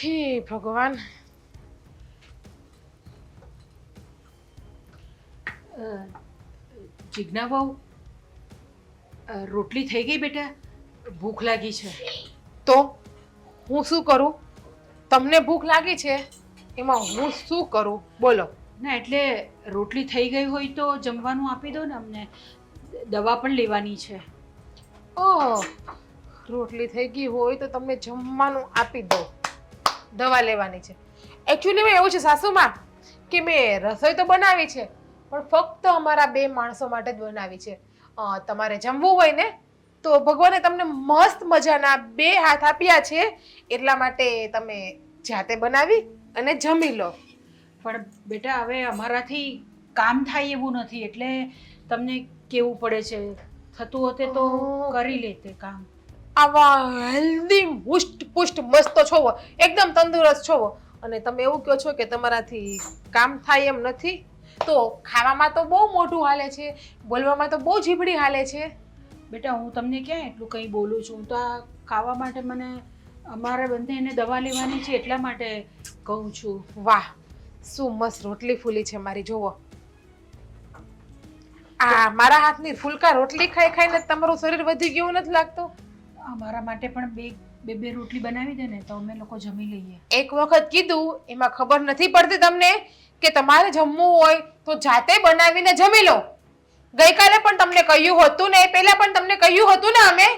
હે ભગવાન. જીજ્ઞા બહુ રોટલી થઈ ગઈ બેટા, ભૂખ લાગી છે. તો હું શું કરું? તમને ભૂખ લાગી છે એમાં હું શું કરું બોલો? ના એટલે રોટલી થઈ ગઈ હોય તો જમવાનું આપી દો ને અમને, દવા પણ લેવાની છે. ઓહ, રોટલી થઈ ગઈ હોય તો તમને જમવાનું આપી દો, દવા લેવાની છે. એકચ્યુઅલી એવું છે સાસુમાં કે મેં રસોઈ તો બનાવી છે પણ ફક્ત અમારા 2 માણસો માટે જ બનાવી છે. તમારે જમવું હોય ને તો ભગવાને તમને મસ્ત મજાના 2 હાથ આપ્યા છે, એટલા માટે તમે જાતે બનાવી અને જમી લો. પણ બેટા હવે અમારાથી કામ થાય એવું નથી એટલે તમને કેવું પડે છે. થતું હોતે તો કરી લેતે કામ. આવા હેલ્ધી હુષ્ટ પુષ્ટ મસ્ત છો, એકદમ તંદુરસ્ત છો અને તમે એવું કહો છો કે તમારાથી કામ થાય એમ નથી. તો ખાવામાં તો બહુ મોઢું હાલે છે, બોલવામાં તો બહુ જીભડી હાલે છે. બેટા હું તમને ક્યાં એટલું કંઈ બોલું છું? હું તો આ ખાવા માટે મને અમારા બંનેને દવા લેવાની છે એટલા માટે કહું છું. વાહ, શું મસ્ત રોટલી ફૂલી છે મારી, જોવો. આ મારા હાથની ફૂલકા રોટલી ખાઈ ખાઈને તમારું શરીર વધી ગયું નથી લાગતું? અમારા માટે પણ બે રોટલી બનાવી દે ને તો અમે લોકો જમી લઈએ. એક વખત કીધું એમાં ખબર નથી પડતી તમને કે તમારે જમવું હોય તો જાતે બનાવીને જમી લો. ગઈકાલે પણ તમને કહ્યું હતું ને, પહેલા પણ તમને કહ્યું હતું ને અમે,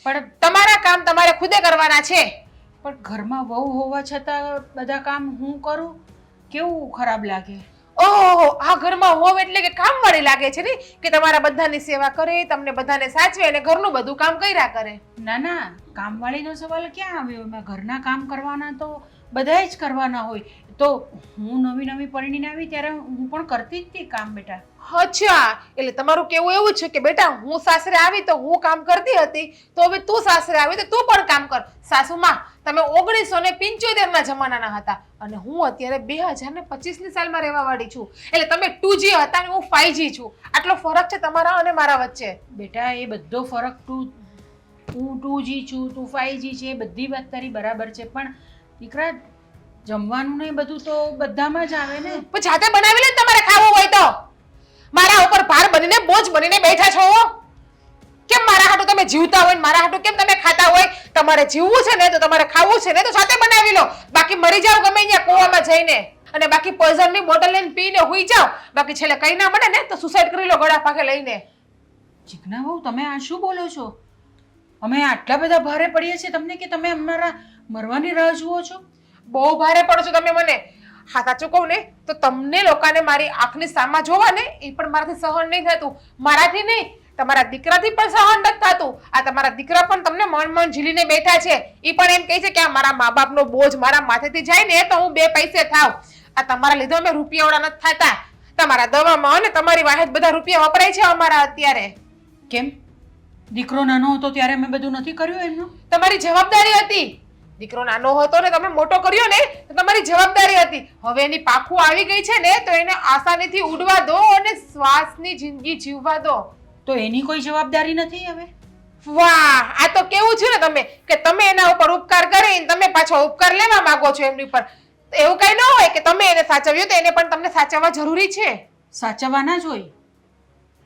પણ તમારા કામ તમારે ખુદે કરવાના છે. પણ ઘરમાં વહુ હોવા છતાં બધા કામ હું કરું, કેવું ખરાબ લાગે. ઓહો, આ ઘરમાં હોવ એટલે કે કામવાળી લાગે છે ને, કે તમારા બધાની સેવા કરે, તમને બધાને સાચવે અને ઘરનું બધું કામ કર્યા કરે. ના ના, કામવાળીનો સવાલ ક્યાં આવ્યો? એમાં ઘરના કામ કરવાના તો બધાય જ કરવાના હોય. તો હું નવી પરણીને આવી ત્યારે હું પણ કરતી જ હતી કામ બેટા. અચ્છા, એટલે તમારું કેવું એવું છે કે બેટા હું સાસરે આવી તો હું કામ કરતી હતી, તો હવે તું સાસરે આવી તો તું પણ કામ કર. સાસુમાં, તમે 1975 ના જમાનાના હતા અને હું અત્યારે 2025 ની સાલમાં રહેવા વાળી છું. એટલે તમે 2G હતા અને હું 5G છું. આટલો ફરક છે તમારા અને મારા વચ્ચે. બેટા એ બધો ફરક હું 2G છું, તું 5G છે, એ બધી વાત તારી બરાબર છે, પણ દીકરા જમવાનું ને બધું તો બધામાં જ આવે ને. પણ જાતે બનાવી લે તમારે ખાવું હોય તો. મારા ઉપર ભાર બનીને બોજ બનીને બેઠા છો. કેમ મારા હાટુ તમે જીવતા હોય, મારા હાટુ કેમ તમે ખાતા હોય? તમારે જીવવું છે ને તો તમારે ખાવું છે ને તો જાતે બનાવી લો. બાકી મરી જાવ ગમે ત્યાં કૂવામાં જઈને, અને બાકી પોઈઝન ની બોટલ લઈને પીને હુઈ જાવ. બાકી છેલ્લે કઈ ના મળે ને તો સુસાઇડ કરી લો ગળા પાકે લઈને. જીજ્ઞા બહુ, તમે આ શું બોલો છો? અમે આટલા બધા ભારે પડીએ છીએ તમને કે તમે અમારા મરવાની રાહ જુઓ છો? બહુ ભારે પડો છો તમે મને. હા, સાચું કહું ને તો તમને લોકોને મારી આંખની સામા જોવા ને એ પણ મારાથી સહન નહીં થતું. મારાથી નહીં, તમારા દીકરાથી પણ સહન નથી થતું. આ તમારા દીકરા પણ તમને મન ઝીલીને બેઠા છે. એ પણ એમ કહે છે કે આ મારા મા બાપનો બોજ મારા માથેથી જાય ને તો હું 2 પૈસે થાવ. આ તમારા લીધે અમે રૂપિયાવાળા નથી થતા. તમારા દવામાં અને તમારી વાહે બધા રૂપિયા વપરાય છે અમારા અત્યારે. કેમ? દીકરો નાનો હતો ત્યારે મેં બધું નથી કર્યું એમનું? તમારી જવાબદારી હતી. દીકરો નાનો હતો ને તમે મોટો કર્યો ને તો તમારી જવાબદારી હતી. હવે એની પાખું આવી ગઈ છે ને તો એને આસાનીથી ઉડવા દો અને શ્વાસની જિંદગી જીવવા દો. તો એની કોઈ જવાબદારી નથી હવે? વાહ, આ તો કેવું છે ને તમે કે તમે એના ઉપર ઉપકાર કરીને તમે પાછો ઉપકાર લેવા માંગો છો એમની ઉપર. એવું કઈ ન હોય કે તમે એને સાચવ્યો તો એને પણ તમને સાચવવા જરૂરી છે. સાચવવાના જ હોય.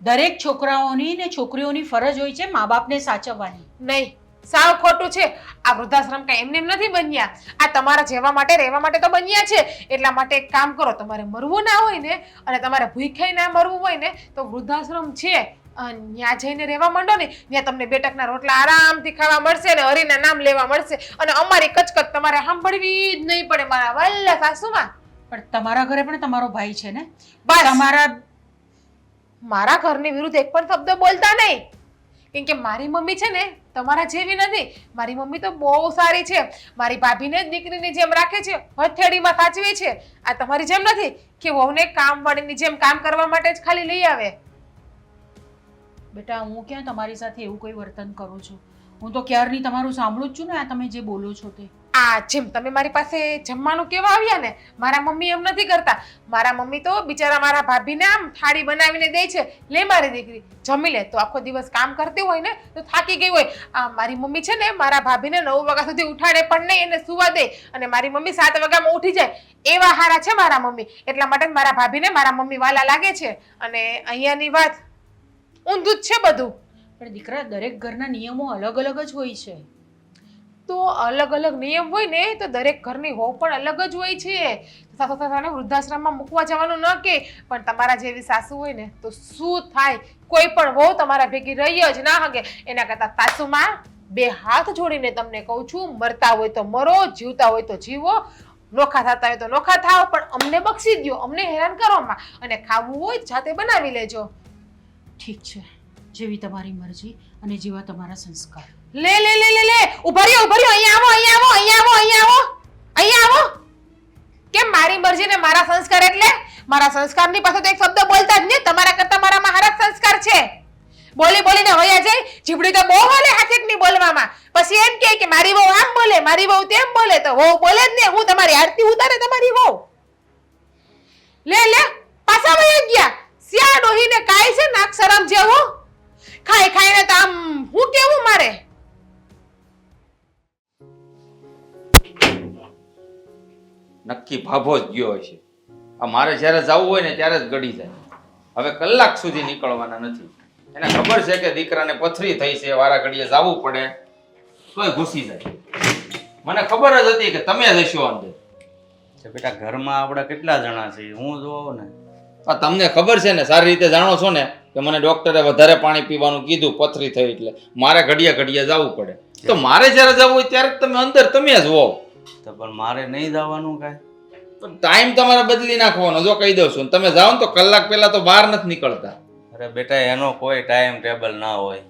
દરેક છોકરાઓની ને છોકરીઓની ફરજ હોય છે મા બાપને સાચવવાની. નહીં, સાવ ખોટું છે. આ વૃદ્ધાશ્રમ કઈ એમને એમ નથી બન્યા. આ તમારા જેવા માટે રહેવા માટે તો બન્યા છે. એટલા માટે એક કામ કરો, તમારે મરવું ના હોય ને અને તમારે ભૂખ્યાઈ ના મરવું હોય ને તો વૃદ્ધાશ્રમ છે ત્યાં જઈને રહેવા માંડો ને. ત્યાં તમને 2 ટકના રોટલા આરામથી ખાવા મળશે અને હરીના નામ લેવા મળશે અને અમારી કચકચ તમારે સાંભળવી જ નહીં પડે મારા વલ્લા સાસુમાં. પણ તમારા ઘરે પણ તમારો ભાઈ છે ને? બસ, મારા ઘરની વિરુદ્ધ એક પણ શબ્દ બોલતા નહીં. કેમ કે મારી મમ્મી છે ને તમારા જેવી નથી. મારી મમ્મી તો બહુ સારી છે. મારી ભાભીને જ દીકરીની જેમ રાખે છે, હથેળીમાં સાચવે છે. આ તમારી જેમ નથી કે વહુને કામવાળીની જેમ કામ કરવા માટે જ ખાલી લઈ આવે. બેટા હું ક્યાં તમારી સાથે એવું કોઈ વર્તન કરું છું? હું તો ક્યારની તમારું સાંભળું જ છું ને આ તમે જે બોલો છો તે. આ જેમ તમે મારી પાસે જમવાનું કેવા આવ્યા ને, મારા મમ્મી એમ નથી કરતા. મારા મમ્મી તો બિચારા મારા ભાભીને આમ થાળી બનાવીને દે છે, લે મારી દીકરી જમી લે. તો આખો દિવસ કામ કરતી હોય ને તો થાકી ગઈ હોય. આ મારી મમ્મી છે ને મારા ભાભીને 9 વાગ્યા સુધી ઉઠાડે પણ નહીં, એને સુવા દે. અને મારી મમ્મી 7 વાગ્યામાં ઉઠી જાય. એવા હારા છે મારા મમ્મી. એટલા માટે જ મારા ભાભીને મારા મમ્મી વાલા લાગે છે. અને અહીંયાની વાત ઊંધું જ છે બધું. પણ દીકરા, દરેક ઘરના નિયમો અલગ અલગ જ હોય છે. તો અલગ અલગ નિયમ હોય ને તો દરેક ઘરની વહુ પણ અલગ જ હોય છે. સાસુ સસરાને વૃદ્ધાશ્રમમાં મૂકવા જવાનું ન કે, પણ તમારા જેવી સાસુ હોય ને તો શું થાય, કોઈ પણ વહુ તમારા ભેગી રહી જ ના હકે. એના કરતા સાસુમાં 2 હાથ જોડીને તમને કહું છું, મરતા હોય તો મરો, જીવતા હોય તો જીવો, નોખા થતા હોય તો નોખા થાવ, પણ અમને બક્ષી દ્યો, અમને હેરાન કરવામાં. અને ખાવું હોય જાતે બનાવી લેજો. ઠીક છે, જેવી તમારી મરજી અને જેવા તમારા સંસ્કાર. લે લે લે લે લે ઉભા રહ્યો, અહીંયા આવો, અહીંયા આવો, અહીંયા આવો, અહીંયા આવો, અહીંયા આવો. કેમ મારી મરજી ને મારા સંસ્કાર? એટલે મારા સંસ્કારની પાસે તો એક શબ્દ બોલતા જ નહીં. તમારા કરતા મારામાં હારા સંસ્કાર છે. બોલી બોલીને વયા જાય. જીભડી તો બહુ હાલે હાથેકની બોલવામાં. પછી એમ કે મારી વહુ આમ બોલે, મારી વહુ તેમ બોલે. તો વહુ બોલે જ ને, હું તમારી આરતી ઉતારે તમારી વહુ. લે લે પાછા વયા ગયા. સ્યા ડોહીને કાય છે નાક શરમ જેવું. ખાઈ ખાઈને તો આમ હું કેવું મારે. નક્કી ભાભો જ ગયો હશે. આ મારે જ્યારે જવું હોય ને ત્યારે જ ગળી જાય. હવે કલાક સુધી નીકળવાના નથી. એને ખબર છે કે દીકરાને પથરી થઈ છે, વારા ઘડીએ જવું પડે, તોય ઘૂસી જાય. મને ખબર જ હતી કે તમે જશો અંદર. બેટા, ઘરમાં આપણે કેટલા જણા છીએ? હું જોઉં ને. તમને ખબર છે ને, સારી રીતે જાણો છો ને કે મને ડોક્ટરે વધારે પાણી પીવાનું કીધું પથરી થઈ એટલે મારે ઘડીએ ઘડીએ જવું પડે. તો મારે જ્યારે જવું હોય ત્યારે તમે અંદર તમે જ હોવ. તો પણ મારે નહીં જવાનું કાંઈ? પણ ટાઈમ તમારે બદલી નાખવાનો. જો કહી દઉં છું, તમે જાઓ ને તો કલાક પહેલા તો બહાર નથી નીકળતા. અરે બેટા, એનો કોઈ ટાઈમ ટેબલ ના હોય.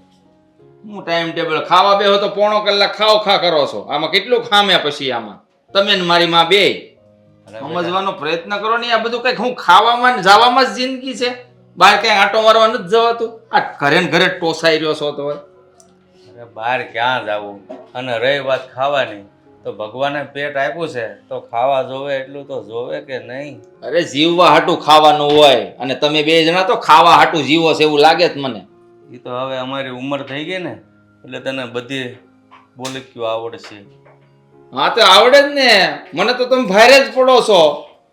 હું ટાઈમ ટેબલ ખાવા બેહો તો 1/4 કલાક ખાવ ખા કરો છો. આમાં કેટલું ખામે પછી આમાં તમે ને મારી માં બે સમજવાનો પ્રયત્ન કરો ને. આ બધું કઈક હું ખાવામાં ને જવામાં જ જિંદગી છે. બહાર ક્યાંય આંટો મારવા નથી જવાતું. આ ઘરે ને ઘરે ટોસાઈ રહ્યો છો તો. અરે બહાર ક્યાં જવું? અને રહી વાત ખાવાની, તો ભગવાને પેટ આપ્યું છે તો ખાવા જોવે એટલું તો જોવે કે નહીં? અરે જીવવા હાટું ખાવાનું હોય, અને તમે 2 જણા તો ખાવા હાટું જીવો છે એવું લાગે છે મને. એ તો હવે અમારી ઉંમર થઈ ગઈ ને, એટલે તને બધી બોલક્યું આવડશે. હા તો આવડે જ ને. મને તો તમે ભારે જ પડો છો.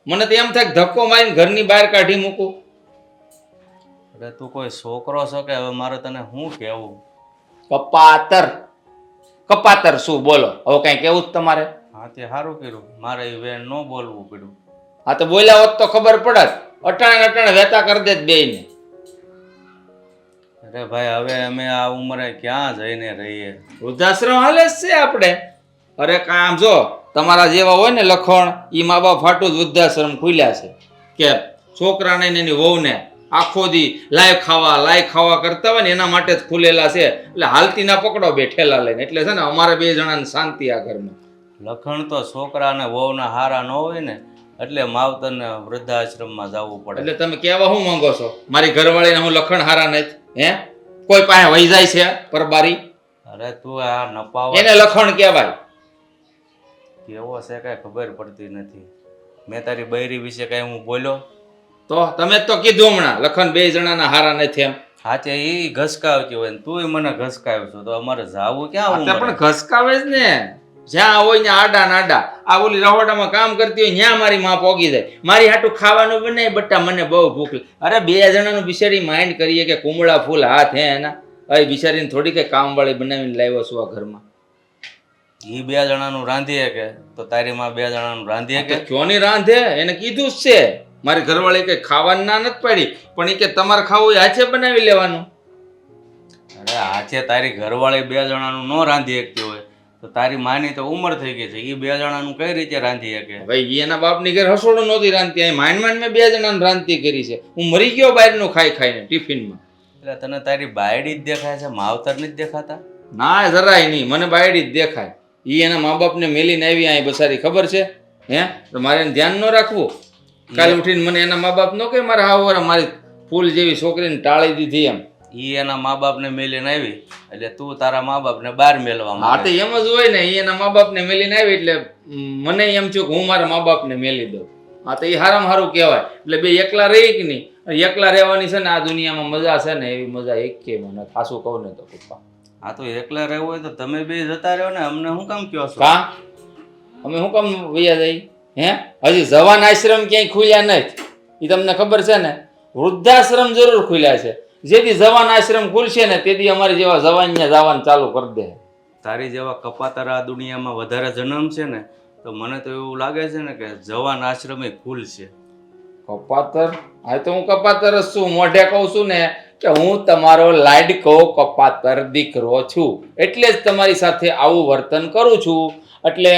મને તો એમ થાય કે ધક્કો મારીને ઘરની બહાર કાઢી મૂકું. અરે તું કોઈ છોકરો છો કે હવે મારે તને શું કહેવું? કપાતર કપાતર શું બોલો? હવે કઈ કેવું જ તમારે? હા તે સારું કર્યું, મારે એ વેણ ન બોલવું પડ્યું. હા તો બોલ્યા હોત તો ખબર પડત. અટાણે અટાણે વેતા કરી દે બેયને. અરે ભાઈ, હવે અમે આ ઉંમરે ક્યાં જઈને રહીએ? વૃદ્ધાશ્રમ હાલે જ છે આપણે. અરે કામ જો તમારા જેવા હોય ને લખણ, ઈ મા બાપ હાટું જ વૃદ્ધાશ્રમ ખુલ્યા છે કે છોકરાને ને એની વહુને આખો દી લાય ખાવા કરતા હોય ને એના માટે જ ખુલેલા છે. એટલે હાલતી ના પકડો બેઠેલા લઈને. એટલે છે ને અમારે 2 જણાને શાંતિ આ ઘરમાં. લખણ તો છોકરા અને વહુના હારા ન હોય ને એટલે માવતરને વૃદ્ધાશ્રમમાં જવું પડે. એટલે તમે કેવા શું માંગો છો? મારી ઘરવાળીને હું લખણ હારા નથી? હે કોઈ પાસે વહી જાય છે પરબારી? અરે તું આ નપાવ એને લખણ કહેવાય. કેવો છે કઈ ખબર પડતી નથી. મેં તારી બૈરી વિશે કઈ હું બોલ્યો? તો તમે જ તો કીધું હમણાં લખન 2 જણાના હારા નથી એમ. હાચે એ ઘસકાવતી હોય ને તું મને ઘસકાવ છો, તો અમારે જાવું ક્યાં? પણ ઘસકાવે જ ને. જ્યાં હોય ને આડા નાડા. આ ઓલી રહોડામાં કામ કરતી હોય ત્યાં મારી માં પોગી જાય. મારી હાટું ખાવાનું બનાય બટા, મને બહુ ભૂખ. અરે 2 જણાનું બિચારી માઇન્ડ કરીએ કે કુમળા ફૂલ હાથ હે એના. હવે બિચારીને થોડી કઈ કામવાળી બનાવીને લાવ્યો છું આ ઘરમાં. એ 2 જણાનું રાંધીએ કે તો તારી માં 2 જણાનું રાંધીએ કે? ક્યોની રાંધે? એને કીધું જ છે. મારી ઘરવાળી કઈ ખાવાનું ના નથી પાડી, પણ એ કે તમારે ખાવું એ હાથે બનાવી લેવાનું. અરે હાથે તારી ઘરવાળી 2 જણાનું ન રાંધી શકતી હોય તો તારી માની તો ઉંમર થઈ ગઈ છે, એ 2 જણાનું કઈ રીતે રાંધી શકે? ભાઈ એના બાપની ઘર હસોડું નહોતી રાંધતી. અહીં માંડ માંડ મેં 2 જણાને રાંધતી કરી છે. હું મરી ગયો બહારનું ખાઈ ખાઈને ટિફિનમાં. એટલે તને તારી બાયડી જ દેખાય છે, માવતર નથી દેખાતા? ના જરાય નહીં, મને બાયડી જ દેખાય. ઈ એના મા બાપને મેલીને આવી અહીં બસારી, ખબર છે? હે તો મારે એને ધ્યાન ન રાખવું? કાલે ઉઠીને મને એના મા બાપ નો કે મારા હાવરા મારી ફૂલ જેવી છોકરીને ટાળી દીધી એમ. ઈ એના મા બાપને મેલીને આવી એટલે તું તારા મા બાપને બહાર મેળવા હા તો માંગે. એમ જ હોય ને, ઈ એના મા બાપને મેલીને આવી એટલે મને એમ થયું કે હું મારા મા બાપને મેલી દઉં. હા તો એ હારામાં હારું કહેવાય. એટલે બે એકલા રહી કે નહીં, એકલા રહેવાની છે ને આ દુનિયામાં મજા છે ને એવી મજા એકેયમાં નથી. ખાસું કહું ને તો પપ્પા. આ તો એકલા રહેવું હોય તો તમે બે જતા રહ્યો ને, અમને શું કામ કહો છો? કા અમે શું કામ વૈયા જઈ? હે હજી જવાન આશ્રમ ક્યાંય ખુલ્યા નથી, એ તમને ખબર છે ને? વૃદ્ધાશ્રમ જરૂર ખુલ્યા છે. જેથી જવાન આશ્રમ ખુલશે ને તેથી અમારી જેવા જવાન ને જવાનું ચાલુ કરી દે. તારી જેવા કપાતર આ દુનિયામાં વધારે જન્મ છે ને તો મને તો એવું લાગે છે ને કે જવાન આશ્રમે ખુલશે. કપાતર? હા તો હું કપાતર જ છું. મોઢે કહું છું ને કે હું તમારો લાડકો કપાતર દીકરો છું, એટલે જ તમારી સાથે આવું વર્તન કરું છું. એટલે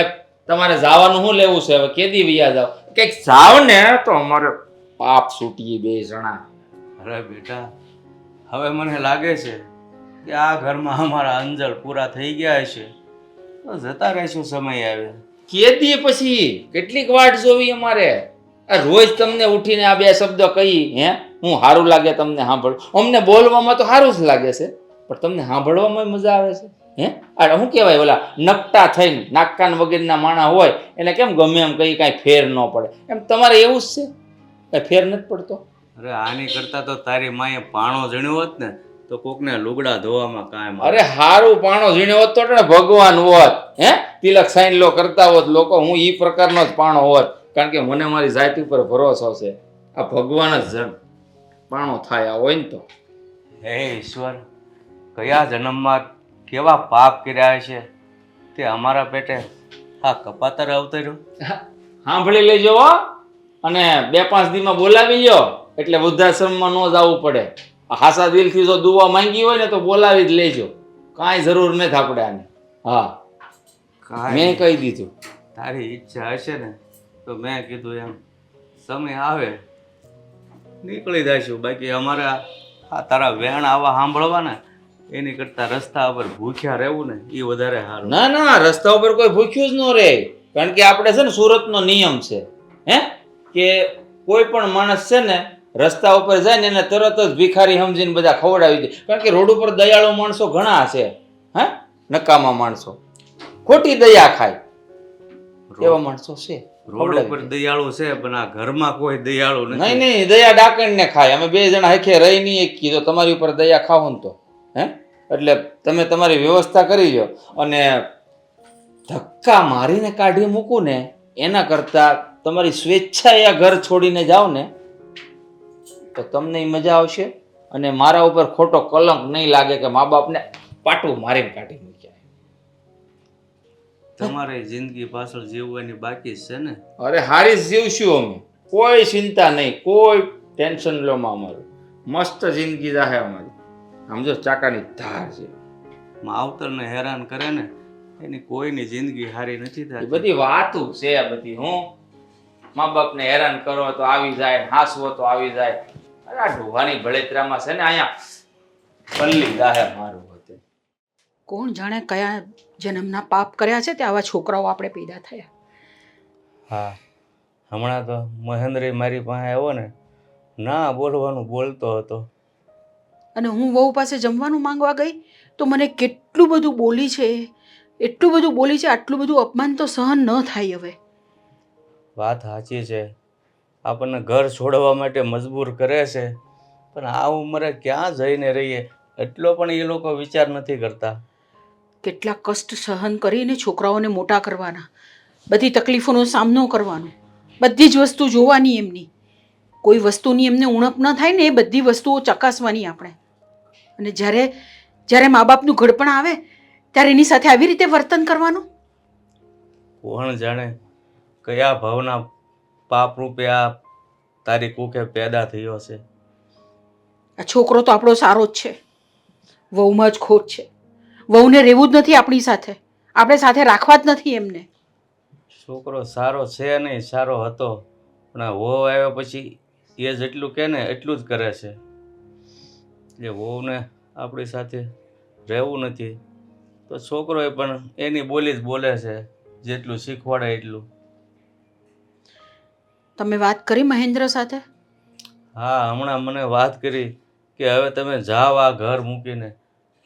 તમારે જવાનું શું લેવું છે? હવે કેદી વૈયા જાવ? કંઈક જાવ ને તો અમારે પાપ છૂટીએ બે જણા. અરે બેટા, હવે મને લાગે છે કે આ ઘરમાં અમારા અંજળ પૂરા થઈ ગયા હશે તો જતા રહેશું સમય આવે. કેદી પછી કેટલીક વાટ જોવી અમારે? આ રોજ તમને ઉઠીને આ બે શબ્દો કહી, હે હું સારું લાગે તમને સાંભળ? અમને બોલવામાં તો સારું જ લાગે છે, પણ તમને સાંભળવામાં મજા આવે છે? હે આ શું કહેવાય, ઓલા નકટા થઈને નાકકાન વગેરેના માણા હોય એને કેમ ગમે એમ કઈ કાંઈ ફેર ન પડે, એમ તમારે એવું જ છે? કાંઈ ફેર નથી પડતો? અરે આની કરતા તો તારી માએ પાણો જણ્યો હોત ને તો કોકને લુગડા ધોવામાં કાંઈ અરે હારું પાણો ઝીણ્યો હોત તો ને ભગવાન હોત, હે તિલક સાઈન લો કરતા હોત લોકો, હું ઈ પ્રકારનો જ પાણો હોત. કારણ કે મને મારી જાત ઉપર ભરોસો છે, આ ભગવાન જ જણ પાણો થાય હોય ને તો. હે ઈશ્વર, કયા જન્મમાં કેવા પાપ કર્યા છે તે અમારા પેટે આ કપાતર અવતર્યો. સાંભળી લેજો હો, અને 2-5 દીમાં બોલાવી લ્યો એટલે વૃદ્ધાશ્રમમાં ન જવું પડે. હાસા દિલથી જો દુઆ માંગી હોય ને તો બોલાવી જ લેજો, કાંઈ જરૂર નથી આપણે આની. હા મેં કહી દીધું. તારી ઈચ્છા હશે ને તો મેં કીધું એમ સમય આવે નીકળી જઈશું. બાકી અમારે આ તારા વેણ આવા સાંભળવાના એની કરતા રસ્તા ઉપર ભૂખ્યા રહેવું ને એ વધારે સારું. ના ના, રસ્તા ઉપર કોઈ ભૂખ્યું જ ન રહે. કારણ કે આપણે છે ને સુરતનો નિયમ છે, હે કે કોઈ પણ માણસ છે ને રસ્તા ઉપર જાય ને એને તરત જ ભિખારી સમજીને બધા ખવડાવી દે. કારણ કે રોડ ઉપર દયાળુ માણસો ઘણા છે, હે નકામા માણસો ખોટી દયા ખાય એવા માણસો છે. રોડ ઉપર દયાળુ છે પણ આ ઘરમાં કોઈ દયાળુ નહીં નથી. નહીં, દયા ડાકણને ખાય. અમે 2 જણા હેખે રહી નહીં એકીએ તો તમારી ઉપર દયા ખાવો ને તો, હે એટલે તમે તમારી વ્યવસ્થા કરી લો. અને ધક્કા મારીને કાઢી મૂકું ને એના કરતા તમારી સ્વેચ્છાએ આ ઘર છોડીને જાઓ ને તો તમને મજા આવશે અને મારા ઉપર ખોટો કલંક નહીં લાગે કે મા બાપને પાટું મારીને કાઢી મૂક્યા. તમારી જિંદગી પાછળ જીવવાની બાકી જ છે ને. અરે હારી જ જીવશું અમે, કોઈ ચિંતા નહીં, કોઈ ટેન્શન લો માં. અમારું મસ્ત જિંદગી જાહે અમારી. સમજો ચાકાની ધાર છે. માવતરને હેરાન કરે ને એની કોઈની જિંદગી સારી નથી એ થતી. બધી વાતું છે આ બધી. હું મા બાપને હેરાન કરો તો આવી જાય, હાસવો તો આવી જાય. અરે આ ઢોવાની ભળેતરામાં છે ને અહીંયા પલ્લી જાહે મારું હોતે. કોણ જાણે કયા જન્મના પાપ કર્યા છે તે આવા છોકરાઓ આપણે પેદા થયા. હા, હમણાં તો મહેન્દ્ર મારી પાસે આવ્યો ને ના બોલવાનું બોલતો હતો. અને હું વહુ પાસે જમવાનું માંગવા ગઈ તો મને કેટલું બધું બોલી છે, એટલું બધું બોલી છે. આટલું બધું અપમાન તો સહન ન થાય હવે. વાત સાચી છે, આપણને ઘર છોડવા માટે મજબૂર કરે છે પણ આ ઉંમરે ક્યાં જઈને રહીએ એટલો પણ એ લોકો વિચાર નથી કરતા. કેટલા કષ્ટ સહન કરીને છોકરાઓને મોટા કરવાના, બધી તકલીફોનો સામનો કરવાનો, બધી જ વસ્તુ જોવાની એમની, કોઈ વસ્તુની એમને ઉણપ ન થાય ને એ બધી વસ્તુઓ ચકાસવાની આપણે. અને જ્યારે જ્યારે મા બાપનું ઘડપણ આવે ત્યારે એની સાથે આવી રીતે વર્તન કરવાનું. કોણ જાણે કયા ભાવના પાપ રૂપે આ તારી કુખે પેદા થયો છે. આ છોકરો તો આપણો સારો જ છે, વહુમાં જ ખોટ છે. વહુને રહેવું જ નથી આપણી સાથે, આપણે સાથે રાખવા જ નથી એમને. છોકરો સારો છે નહીં, સારો હતો પણ આ વહુ આવ્યા પછી એ જેટલું કહે ને એટલું જ કરે છે. એ વહુને આપણી સાથે રહેવું નથી તો છોકરોએ પણ એની બોલી જ બોલે છે, જેટલું શીખવાડે એટલું. તમે વાત કરી મહેન્દ્ર સાથે? હા, હમણાં મને વાત કરી કે હવે તમે જાઓ આ ઘર મૂકીને.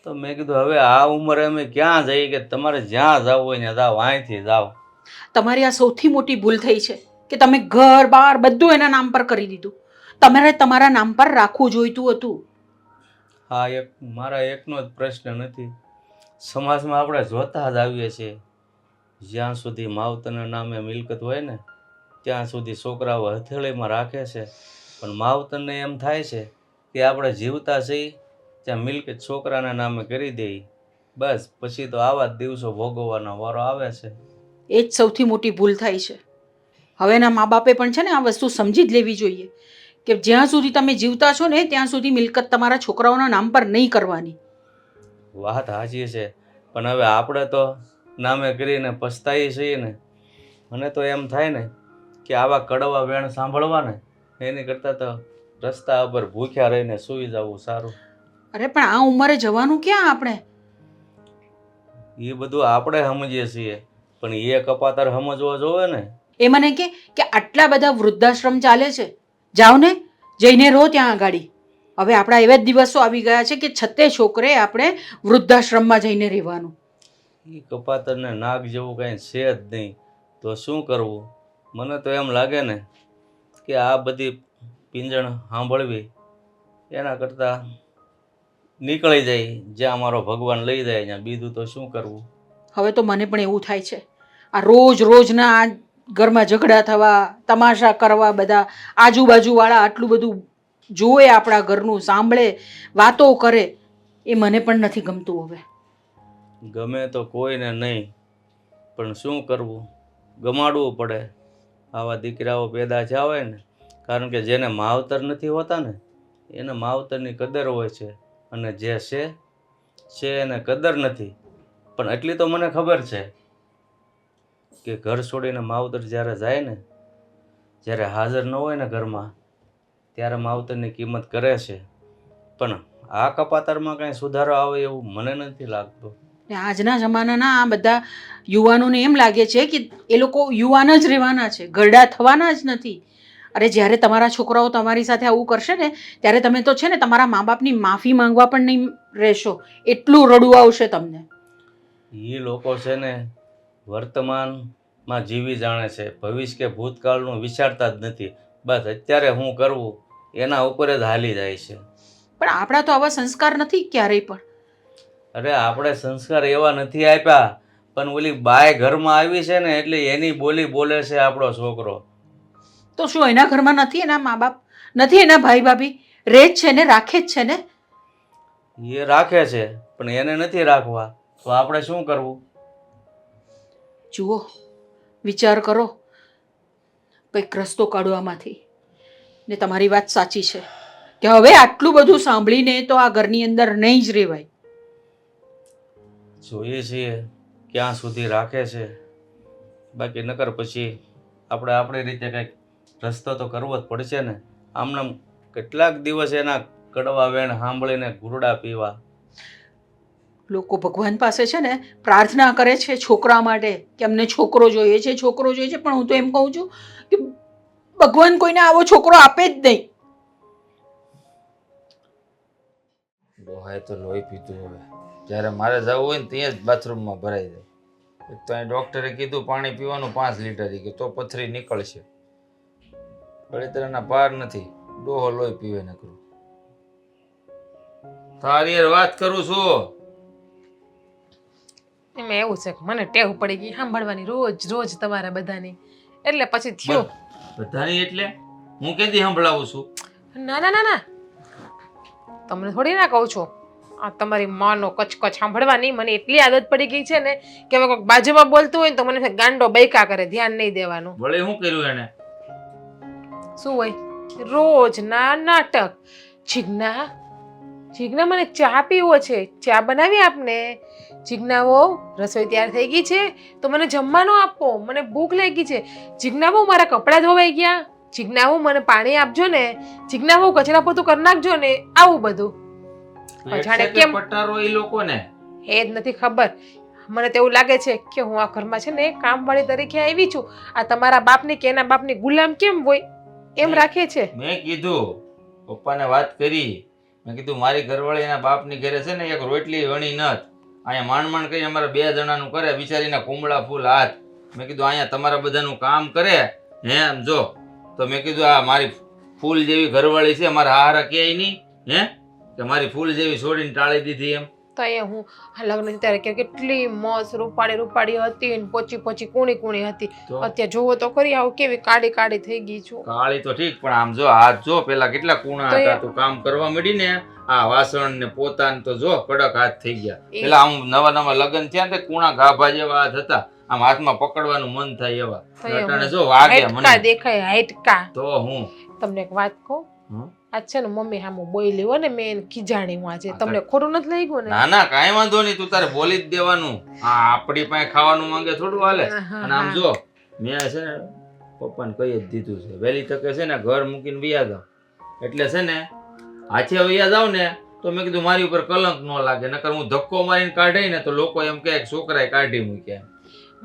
તો મેં કીધું હવે આ ઉંમરે અમે ક્યાં જઈએ કે તમારે જ્યાં જવું હોય ત્યાં જાઓ, અહીંથી જાઓ. તમારી આ સૌથી મોટી ભૂલ થઈ છે કે તમે ઘર બાર બધું એના નામ પર કરી દીધું. તમારે તમારા નામ પર રાખવું જોઈતું હતું. હા, એક મારા એકનો જ પ્રશ્ન નથી. સમાજમાં આપણે જોતા જ આવીએ છીએ, જ્યાં સુધી માવતરના નામે મિલકત હોય ને ત્યાં સુધી છોકરાઓ હથેળીમાં રાખે છે. પણ માવતરને એમ થાય છે કે આપણે જીવતા છીએ ત્યાં મિલકત છોકરાના નામે કરી દઈએ, બસ પછી તો આવા જ દિવસો ભોગવવાનો વારો આવે છે. એ જ સૌથી મોટી ભૂલ થાય છે. હવેના મા બાપે પણ છે ને આ વસ્તુ સમજી જ લેવી જોઈએ કે જ્યાં સુધી તમે જીવતા છો ને ત્યાં સુધી મિલકત તમારા છોકરાઓના નામ પર નહીં કરવાની. વાત સાચી છે, પણ હવે આપણે તો નામે કરીને પછતાઈએ છીએ ને. મને તો એમ થાય ને કે આવા કડવા વેણ સાંભળવા ને એની કરતાં તો રસ્તા ઉપર ભૂખ્યા રહીને સૂઈ જવું સારું. અરે પણ આ ઉંમરે જવાનું ક્યાં આપણે? એ બધું આપણે સમજીએ છીએ, પણ એ કપાતર સમજવો જોવે ને. એ મને કે આટલા બધા વૃદ્ધાશ્રમ ચાલે છે, જાઓ ને જઈને રહો ત્યાં આગાડી. હવે આપણા એવા જ દિવસો આવી ગયા છે કે છતે છોકરે આપણે વૃદ્ધાશ્રમમાં જઈને રહેવાનું. એ કપાતરને નાક જેવું કાંઈ છે જ નહીં, તો શું કરવું? મને તો એમ લાગે ને કે આ બધી પીંજણ સાંભળવી એના કરતાં નીકળી જાય જ્યાં મારો ભગવાન લઈ જાય ત્યાં, બીજું તો શું કરવું? હવે તો મને પણ એવું થાય છે, આ રોજના આ ઘરમાં ઝઘડા થવા, તમાશા કરવા, બધા આજુબાજુવાળા આટલું બધું જોવે, આપણા ઘરનું સાંભળે, વાતો કરે, એ મને પણ નથી ગમતું. હવે ગમે તો કોઈને નહીં, પણ શું કરવું? ગમાડવું પડે. આવા દીકરાઓ પેદા થયા હોય ને, કારણ કે જેને માવતર નથી હોતા ને એને માવતરની કદર હોય છે, અને જે છે એને કદર નથી. પણ એટલી તો મને ખબર છે કે ઘર છોડીને માવતર જ્યારે જાય ને, જ્યારે હાજર ન હોય ને ઘરમાં, ત્યારે માવતરની કિંમત કરે છે. પણ આ કપાતરમાં કાંઈ સુધારો આવે એવું મને નથી લાગતું. ને આજના જમાનાના આ બધા યુવાનોને એમ લાગે છે કે એ લોકો યુવાન જ રહેવાના છે, ઘરડા થવાના જ નથી. અરે જ્યારે તમારા છોકરાઓ તમારી સાથે આવું કરશે ને ત્યારે તમે તો છે ને તમારા મા બાપની માફી માંગવા પણ નહીં રહેશો, એટલું રડવું આવશે તમને. એ લોકો છે ને વર્તમાનમાં જીવી જાણે છે, ભવિષ્ય કે ભૂતકાળનું વિચારતા જ નથી. બસ અત્યારે શું કરવું એના ઉપર જ હાલી જાય છે. પણ આપણા તો આવા સંસ્કાર નથી ક્યારેય પણ. અરે આપણે સંસ્કાર એવા નથી આપ્યા, પણ ઓલી બાય ઘરમાં આવી છે ને એટલે એની બોલી બોલે છે આપણો છોકરો. તો શું એના ઘરમાં નથી એના મા બાપ, નથી એના ભાઈ ભાભી? રહે જ છે ને, રાખે જ છે ને. એ રાખે છે પણ એને નથી રાખવા, તો આપણે શું કરવું? જુઓ, વિચાર કરો કંઈક રસ્તો કાઢવામાંથી. ને તમારી વાત સાચી છે કે હવે આટલું બધું સાંભળીને તો આ ઘરની અંદર નહીં જ રહેવાય. જોઈએ છીએ ક્યાં સુધી રાખે છે, બાકી નકર પછી આપણે આપણી રીતે કંઈક રસ્તો તો કરવો જ પડશે ને. આમનામ કેટલાક દિવસ એના કડવા વેણ સાંભળીને ઘૂરડા પીવા. લોકો ભગવાન પાસે છે ને પ્રાર્થના કરે છે છોકરા માટે કે અમને છોકરો જોઈએ છે, છોકરો જોઈએ છે. પણ હું તો એમ કહું છું કે ભગવાન કોઈને આવો છોકરો આપે જ નહીં. ડોહાએ તો લોહી પીધું. હવે જ્યારે મારે જવું હોય ને ત્યાં જ બાથરૂમમાં ભરાઈ જાય. તો અહીં ડૉક્ટરે કીધું પાણી પીવાનું 5 લીટર, કે તો પથરી નીકળશે. બળતરાના પાર નથી, ડોહો લોહી પીવે ન કરું. તારી યાર વાત કરું છું. એમાં એવું છે કે મને ટેવ પડી ગઈ સાંભળવાની રોજ તમારા બધાની, એટલે પછી થયું. બધાની એટલે હું કેદી સંભળાવું છું? ના ના ના ના, તમને થોડી ના કહું છું. આ તમારી માનો કચકચ સાંભળવાની મને એટલી આદત પડી ગઈ છે ને કે હવે કોઈક બાજુમાં બોલતું હોય ને તો મને ગાંડો બૈકા કરે, ધ્યાન નહીં દેવાનું. વળી શું કર્યું એને? શું હોય? રોજ ના નાટક. જીજ્ઞા મને ચા પીવો છે, ચા બનાવી આપને. જીજ્ઞા વહુ રસોઈ તૈયાર થઈ ગઈ છે તો મને જમવાનું આપો, મને ભૂખ લાગી છે. જીજ્ઞા વહુ મારા કપડાં ધોવાઈ ગયા. જીજ્ઞા વહુ મને પાણી આપજો ને. જીજ્ઞા વહુ કચરા પોતું કરી નાખજો ને. આવું બધું જાણે કેમ પટારો એ લોકોને એ જ નથી ખબર. મને તો એવું લાગે છે કે હું આ ઘરમાં છે ને કામવાળી તરીકે આવી છું. આ તમારા બાપની કે એના બાપની ગુલામ કેમ હોય એમ રાખે છે. મેં કીધું પપ્પાને વાત કરી, મેં કીધું મારી ઘરવાળીના બાપની ઘરે છે ને એક રોટલી વણી નથ, અહીંયા માંડ કરી અમારા 2 જણાનું કરે, બિચારીના કુમળા ફૂલ હાથ. મેં કીધું અહીંયા તમારા બધાનું કામ કરે હે આમ જો, તો મેં કીધું આ મારી ફૂલ જેવી ઘરવાળી છે, મારા હારા ક્યાંય નહીં હે, કે મારી ફૂલ જેવી છોડીને ટાળી દીધી એમ. તો એ હું લગ્ન ત્યારે કે કેટલી મસ્ત રૂપાળી હતી ને પોચી કૂણી હતી. તો અત્યારે જોવો તો ખરી આવું કેવી કાળી થઈ ગઈ છું. કાળી તો ઠીક, પણ આમ જો હાથ જો પેલા કેટલા કૂણા તો એ- હતા, તું કામ કરવા મળી ને આ વાસણ ને પોતાને તો જો કડક હાથ થઈ ગયા. પેલા આમ નવા લગ્ન થયા તે કૂણા ગાભા જેવા હાથ હતા, આમ હાથમાં પકડવાનું મન થાય એવા. તો એ અટાણે જો વાગે હાઈટકા મને દેખાય હાઈટકા. તો હું તમને એક વાત કહું, હમ? આજ છે ને મમ્મી સામું બોલી હોય ને મેં એને ખીજાણી હું આજે. હા, તો- તમને ખોટું નથી લાગ્યું ને? ના ના કાંઈ વાંધો નહીં, તું તારે બોલી જ દેવાનું. હા આપડી પાસે ખાવાનું માંગે થોડું હાલે. હા, અને આમ હા. જો મેં છે ને પપ્પાને કહી જ દીધું છે વહેલી તકે છે ને ઘર મૂકીને વયા જાવ, એટલે છે ને હાથે વયા જાવ ને તો મેં કીધું મારી ઉપર કલંક ન લાગે, નકર હું ધક્કો મારીને કાઢી ને તો લોકો એમ કહે કે છોકરાએ કાઢી મૂક્યા.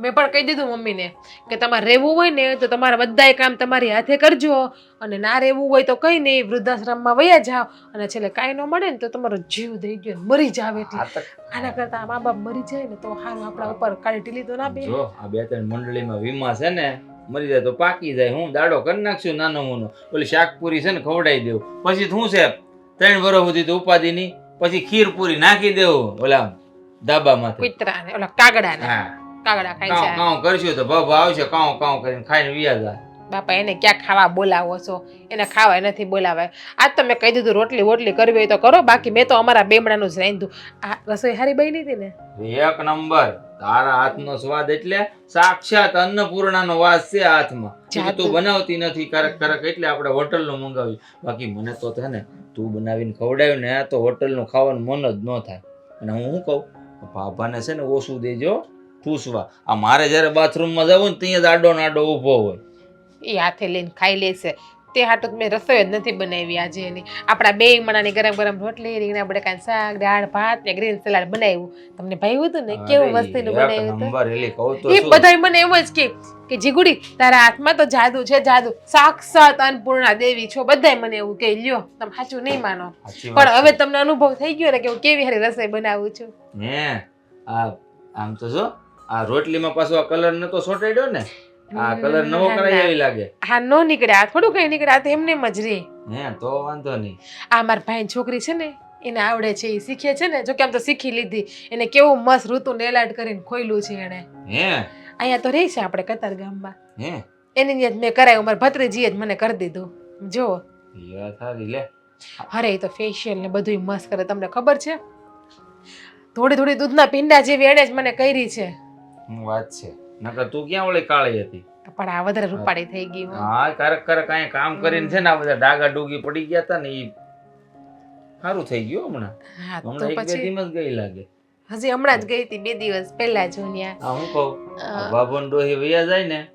મેં પણ કહી દીધું મમ્મીને કે તમારે રહેવું હોય ને તો તમારા બધાય કામ તમારી હાથે કરજો, અને ના રહેવું હોય તો કઈ નહીં વૃદ્ધાશ્રમમાં વયા જાઓ, અને છેલ્લે કાંઈ ન મળે ને તો તમારો જીવ દઈ ગયો ને મરી જાવ. એટલે આ તો આના કરતા મા બાપ મરી જાય ને તો સારું, આપણા ઉપર કાઢી ઢીલી તો ના બે. જો આ 2-3 મંડળીમાં વીમા છે ને, મરી જાય તો પાકી જાય, હું દાડો કરી નાખશું નાનો મોનો, ઓલી શાકપુરી છે ને ખવડાવી દેવું, પછી શું છે 3 વર્ષ સુધી તો ઉપાધિ નહીં, પછી ખીર પૂરી નાખી દેવું ઓલા ધાબામાંથી. કૂતરા ને ઓલા કાગડા ને હા કાગડા ખાઈ કાઉ જાય. કાઉ કરશું તો ભવ આવશે, કાઉ કરીને ખાઈને વિયા જાય. બાપા એને ક્યાં ખાવા બોલાવો છો? એને ખાવા નથી બોલાવાય. આજ તો મેં કહી દીધું રોટલી વોટલી કરવી હોય તો કરો, બાકી મેં તો અમારા બેમડાનું જ રાંધ્યું. આ રસોઈ હારી બની હતી ને? એક નંબર, તારા હાથનો સ્વાદ એટલે સાક્ષાત અન્નપૂર્ણાનો વાસ છે હાથમાં. જાદુ. તું બનાવતી નથી કરક એટલે આપણે હોટલનું મંગાવ્યું, બાકી મને તો છે ને તું બનાવીને ખવડાવ્યું ને તો હોટલનું ખાવાનું મન જ ન થાય. અને હું શું કહું, ભાભાને છે ને ઓછું દેજો ઠૂસવા. આ મારે જ્યારે બાથરૂમમાં જવું ને ત્યાં જ આડો ને આડો ઊભો હોય. એ હાથે લઈને ખાઈ લેશે. તે હાટું મેં રસોઈ જ નથી બનાવી આજે એની. આપણા બે મણાની ગરમ ગરમ રોટલી, રીંગણા બટાકાનું શાક, દાળ ભાત ને ગ્રીન સલાડ બનાવ્યું. તમને ભાવ્યું હતું ને? કેવું અરે, મસ્તીનું એક બનાવ્યું હતું. નંબર એલી કહું તો એ શું. બધાય મને એમ જ કે જીગુડી તારા હાથમાં તો જાદુ છે, જાદુ. સાક્ષાત અન્નપૂર્ણા દેવી છો. બધાય મને એવું કહે. લ્યો તમે સાચું નહીં માનો, સાચી વાત પણ હવે તમને અનુભવ થઈ ગયો ને કે હું કેવી સારી રસોઈ બનાવું છું. હે આ આમ તો જો આ રોટલીમાં પાછો આ કલર નતો સોટાડ્યો ને, આ કલર નવો કરાય એવી લાગે. હા નો નીકળ્યા, થોડું કઈ નીકળ્યા, તો એમને એમ જ રે. હે તો વાંધો નહીં. આ મારા ભાઈ છોકરી છે ને એને આવડે છે, એ શીખે છે ને. જો કે આમ તો શીખી લીધી. એને કેવું મસ્ત ઋતુ નેલાડ કરીને ખોયલું છે એને. હે અહીંયા તો રહી છે આપણે કતાર ગામમાં. હે એની ત્યાં જ મેં કરાયું. મારા ભત્રીજીએ જ મને કરી દીધું. જો યાર થારી લે. અરે એ તો ફેશિયલ ને બધું મસ્ત કરે. તમને ખબર છે? થોડી દૂધના પીંડા જેવી એણે જ મને કરી છે. હું વાત છે, નકર તું ક્યાં ઓલી કાળી હતી. પણ આ વધારે રૂપાળી થઈ ગઈ હું. હા કરક અહીંયા કામ કરીને છે ને આ બધા ડાગા ડૂગી પડી ગયા હતા ને એ સારું થઈ ગયું હમણાં. હા તો હમણાં 1-2 પછી દિવસ ગઈ લાગે. હજી હમણાં જ ગઈ હતી 2 દિવસ પહેલા જ હું ત્યાં. આ હું કહું બાબન ડોહી વયા જાય ને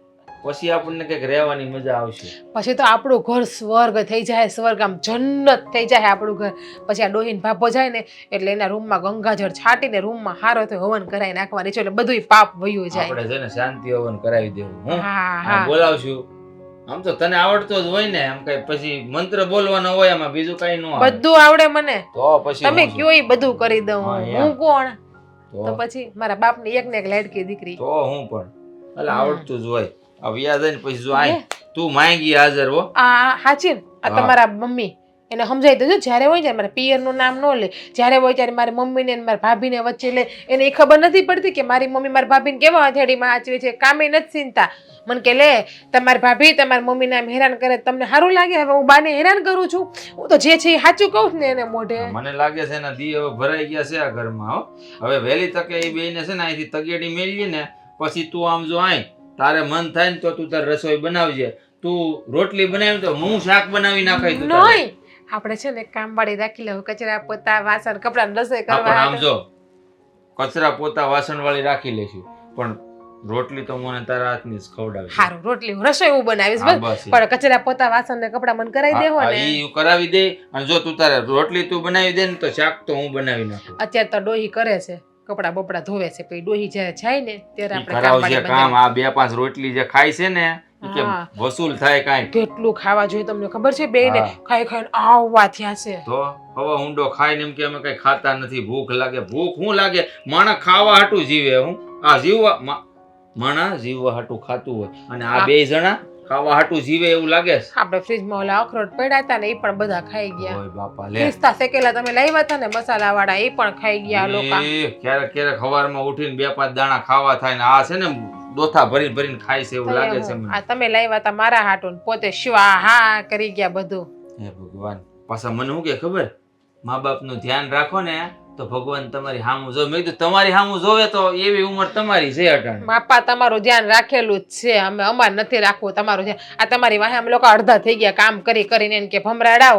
પછી આપણને કઈક રહેવાની મજા આવશે. પછી તો આપણું ઘર સ્વર્ગ થઈ જાય. સ્વર્ગ આમ જન્નત થઈ જાય આપણું ઘર. પછી આ ડોહીને ભાભો જાય ને એટલે એના રૂમમાં ગંગાજળ છાંટીને રૂમમાં હારો તો હવન કરાવી નાખવાની છે, એટલે બધું પાપ વયું જાય. આપણે છે ને શાંતિ હવન કરાવી દેવું. હું હા આ હા બોલાવશું. આમ તો તને આવડતો જ હોય ને, આમ કઈ પછી મંત્ર બોલવાનો હોય એમાં બીજું કઈ ન આવે. બધું આવડે મને. તો પછી તમે હું છું. કયો એ બધું કરી દઉં. હા, હું કોણ? તો તો પછી મારા બાપની એક ને એક લાડકી દીકરી. તો હું પણ એટલે આવડતું જ હોય. આ વ્યા જાય ને પછી જો આય તું માંગી હાજર હો. આ હાચી ને? આ હા. તમારા મમ્મી એને સમજાવી દેજો. જ્યારે હોય ત્યારે મારા પિયરનું નામ ન લે. જ્યારે હોય ત્યારે મારી મમ્મીને અને મારી ભાભીને વચ્ચે લે. એને એ ખબર નથી પડતી કે મારી મમ્મી મારી ભાભીને કેવા હથેળીમાં આચવે છે. કામે નથી ચિંતા. મને કે લે તમારી ભાભી તમારી મમ્મીને આમ હેરાન કરે, તમને સારું લાગે? હવે હું બાને હેરાન કરું છું? હું તો જે છે એ સાચું કહું છું ને એને મોઢે. મને લાગે છે ને દી હવે ભરાઈ ગયા છે આ ઘરમાં હો. હવે વહેલી તકે એ બેયને છે ને અહીંથી તગેડી મેળવી ને પછી તું આમ જો આય તારે મન થાય ને તો તું તાર રસોઈ બનાવજે. તું રોટલી બનાવી તો હું શાક બનાવી નાખાય તું તારે. નહીં આપણે છે ને કામવાળી રાખી લેવું. કચરા પોતા વાસણ કપડાં રસોઈ હા, પણ આમ કરવા. જો કચરા પોતા વાસણ વાળી રાખી લેશું, પણ રોટલી તો મને તારા હાથની જ ખવડાવી. સારું રોટલી રસોઈ હું બનાવીશ હા, બસ. બસ એ. પણ કચરા પોતા વાસણ ને કપડાં મને કરાવી દેવો હા, ને. ઈ કરાવી દે. અને જો તું તારે રોટલી તું બનાવી દે ને તો શાક તો હું બનાવી નાખું. અત્યારે તો ડોહી કરે છે, કપડાં બપડા ધોવે છે. પછી ડોહી જ્યારે જાય ને ત્યારે ઈ આપણે કરાવશે કામવાળી કામ. બંધાવી. આ 2-5 રોટલી જે ખાય છે ને ઈ કે હા. વસૂલ થાય કાંઈ. કેટલું ખાવા જોઈએ તમને ખબર છે બેયને હા. ખાઈ ખાઈને આવવા થયા છે તો હવે ઊંડો ખાઈને એમ કે અમે કઈ ખાતા નથી, ભૂખ લાગે. ભૂખ શું લાગે? માણસ ખાવા હાટું જીવે. હું આ જીવવા માણસ જીવવા હાટું ખાતું હોય અને આ હા. 2 જણા ખાવા હાટું જીવે એવું લાગે છે? આપણે ફ્રીજમાં ઓલા અખરોટ પડ્યા હતા ને એ પણ બધા ખાઈ ગયા. ઓય બાપા લે. પિસ્તા શેકેલા તમે લાવ્યા હતા ને મસાલા વાળા એ પણ ખાઈ ગયા આ લોકો. ક્યારેક ક્યારેક સવારમાં ઉઠીને 2-5 દાણા ખાવા થાય ને આ છે ને દોથા ભરીને ભરીને ખાય છે એવું લાગે છે મને. આ તમે લાવ્યા હતા મારા હાટું પોતે હા કરી ગયા બધું. હે ભગવાન, પાછા મને શું કે ખબર, મા બાપનું ધ્યાન રાખો ને તો ભગવાન તમારી સામું જોવે. મેં કીધું તમારી સામું જોવે તો એવી ઉંમર તમારી છે અટાણે. બાપા તમારું ધ્યાન રાખેલું જ છે, અમે અમાર નથી રાખવું તમારું ધ્યાન. આ તમારી વાહે અમે લોકો અડધા થઈ ગયા કામ કરી કરીને એને કે ભમરાડાવ.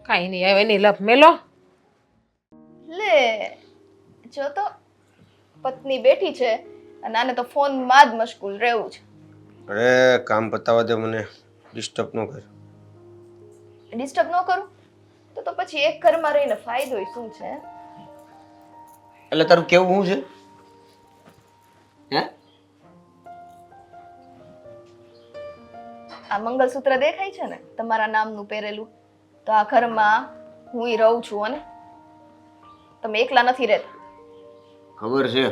કાંઈ નહીં હવે એની લપ મેલો. લે જો તો પત્ની બેઠી છે અને આને તો ફોનમાં જ મશગુલ રહેવું છે. અરે કામ પતાવવા દે, મને ડિસ્ટર્બ ન કર. ડિસ્ટર્બ ન કરું તો પછી એક ઘરમાં રહીને ફાયદો શું છે? એટલે તારું કેવું શું છે? હે? આ મંગલસૂત્ર દેખાય છે ને તમારા નામનું પહેરેલું, તો આ ઘરમાં હું રહું છું અને તમે એકલા નથી રહેતા. ખબર છે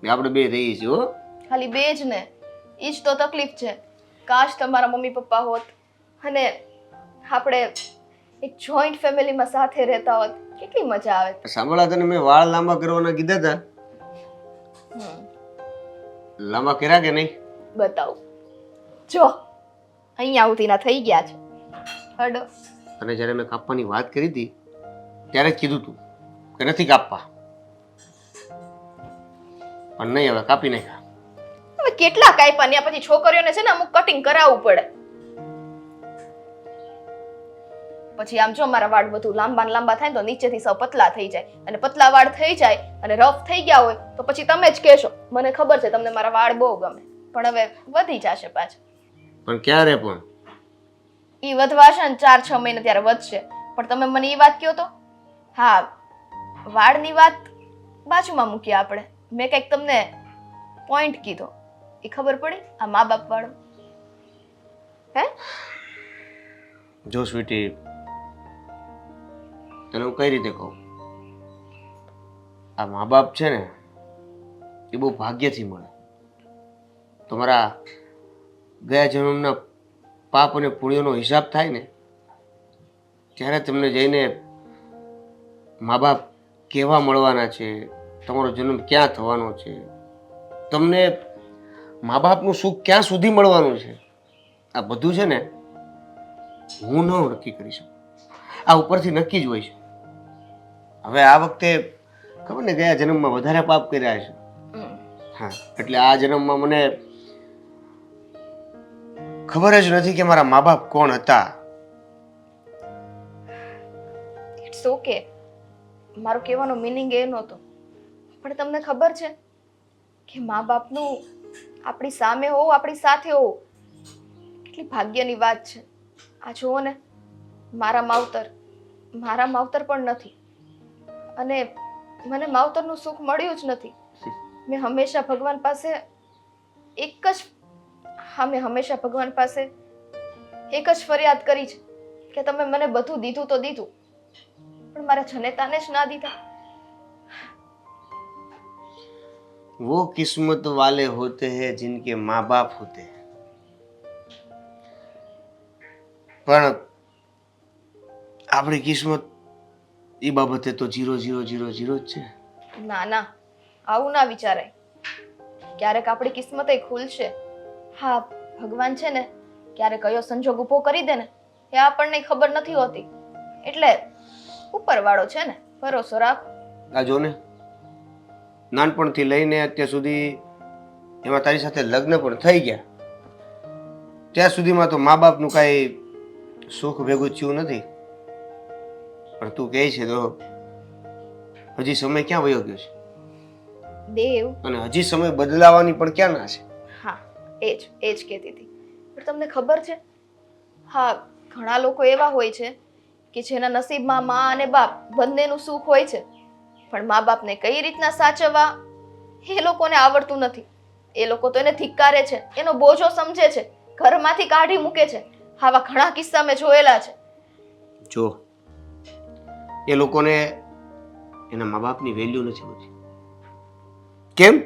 કે આપણે બે રહીએ છીએ. હો, ખાલી બે જ ને, ઈ જ તો તકલીફ છે. કાશ તમારા મમ્મી પપ્પા હોત અને આપણે એક જોઈન્ટ ફેમિલીમાં સાથે રહેતા હોત, કેટલી મજા આવે. સાંભળા તને મેં વાળ લાંબા કરવાના કીધા હતા, લાંબા કર્યા કે નહીં? બતાવું જો અહીંયા આવતીના થઈ ગયા છે. હડો. અને જ્યારે મેં કાપવાની વાત કરી હતી ત્યારે જ કીધું તું કે નથી કાપવા, પણ નહીં, હવે કાપી નાખ્યા. હવે કેટલા કાપ્યા ને પછી છોકરીઓને છે ને અમુક કટિંગ કરાવવું પડે. પછી આમ જો મારા વાળ બધું લાંબા ને લાંબા થાય તો નીચેથી સૌ પતલા થઈ જાય, અને પતલા વાળ થઈ જાય અને રફ થઈ ગયા હોય તો પછી તમે જ કહેશો. મને ખબર છે તમને મારા વાળ બહુ ગમે, પણ હવે વધી જશે પાછા. પણ ક્યારે? પણ ઈ વધવાશે ને 4-6 મહિને ત્યારે વધશે. પણ તમે મને ઈ વાત કહો તો. હા, વાળની વાત બાજુમાં મૂકીએ આપણે. મેં કંઈક તમને પોઈન્ટ કીધો, એ ખબર પડી? આ મા બાપ વાળો. હે જો સ્વીટી, તને હું કઈ રીતે કહું, આ મા બાપ છે ને એ બહુ ભાગ્યથી મળે. તમારા ગયા જન્મના પાપ અને પુણ્યનો હિસાબ થાય ને ત્યારે તમને જઈને મા બાપ કેવા મળવાના છે, તમારો જન્મ ક્યાં થવાનો છે, તમને મા બાપનું સુખ ક્યાં સુધી મળવાનું છે, આ બધું છે ને હું ન નક્કી કરી શકું. આ ઉપરથી નક્કી જ હોય છે. હવે આ વખતે ખબર ને ગયા જન્મમાં વધારે પાપ કર્યા છે. હા, એટલે આ જન્મમાં મને ખબર જ નથી કે મારા મા બાપ કોણ હતા. It's okay. મારો કહેવાનો મિનિંગ એ નહોતો, પણ તમને ખબર છે કે મા બાપનું આપણી સામે હોવું, આપણી સાથે હોવું કેટલી ભાગ્યની વાત છે. આ જુઓ ને, મારા માવતર પણ નથી, અને મને માવતરનું સુખ મળ્યું જ નથી. મેં હંમેશા ભગવાન પાસે એક જ ફરિયાદ કરી છે કે તમે મને બધું દીધું તો દીધું, પણ મારા જનેતાને જ ના દીધા. वो किस्मत वाले होते हैं जिनके माँ बाप होते हैं. પણ આપણી કિસ્મત એ બાબતે તો 0-0-0-0 જ છે. ના ના, આવું ના વિચારાય. ક્યારેક આપણી કિસ્મત એ ખુલશે. હા, ભગવાન છે ને ક્યારે કયો સંજોગ ઊભો કરી દે ને એ આપણને ખબર નથી હોતી, એટલે ઉપરવાળો છે ને, ભરોસો રાખો. આ જો ને, નાનપણથી લઈને અત્યાર સુધી એમાં તારી સાથે લગ્ન પણ થઈ ગયા, ત્યાં સુધીમાં તો મા બાપનું કાંઈ સુખ ભેગું થયું નથી. પણ તું કહે છે તો હજી સમય ક્યાં વયો ગયો છે, દેવ. અને હજી સમય બદલાવાની પણ ક્યાં ના છે. હા, એ જ કહેતી હતી. પણ તમને ખબર છે, હા, ઘણા લોકો એવા હોય છે કે જેના નસીબમાં મા અને બાપ બંનેનું સુખ હોય છે, પણ મા બાપને કઈ રીતના સાચવવા એ લોકોને આવડતું નથી. એ લોકો તો એને ધિક્કારે છે, એનો બોજો સમજે છે, ઘરમાંથી કાઢી મૂકે છે. આવા ઘણા કિસ્સા મેં જોયેલા છે. જો એ લોકોને એના મા બાપની વેલ્યુ નથી હોતી. કેમ?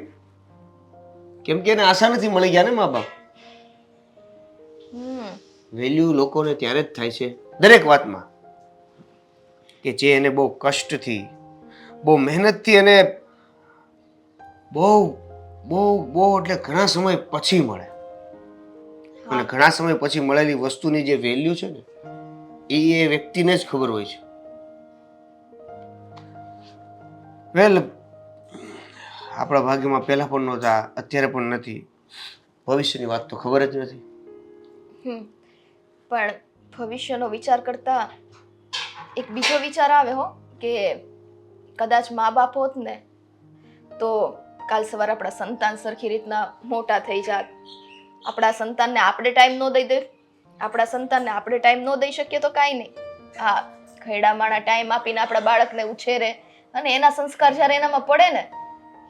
કેમ કે એને આશા નથી મળી ગયા ને મા બાપ. વેલ્યુ લોકોને ત્યારે જ થાય છે દરેક વાતમાં કે જે એને બહુ કષ્ટથી, બહુ મહેનતથી અને બહુ બહુ બહુ એટલે ઘણા સમય પછી મળે. અને ઘણા સમય પછી મળેલી વસ્તુની જે વેલ્યુ છે ને એ વ્યક્તિને જ ખબર હોય છે. વેલ, આપણા ભાગ્યમાં પહેલા પણ નહોતા, અત્યારે પણ નથી. ભવિષ્યની વાત તો ખબર જ નથી. પણ ભવિષ્યનો વિચાર કરતા એક બીજો વિચાર આવે હો કે કદાચ મા બાપ હોત ને તો કાલ સવારે આપણા સંતાન સરખી રીતના મોટા થઈ જાત. આપણા સંતાનને આપણે ટાઈમ ન દઈ દે, આપણા સંતાનને આપણે ટાઈમ ન દઈ શકીએ તો કાંઈ નહીં. હા, ખૈડામાણા ટાઈમ આપીને આપણા બાળકને ઉછેરે અને એના સંસ્કાર જ્યારે એનામાં પડે ને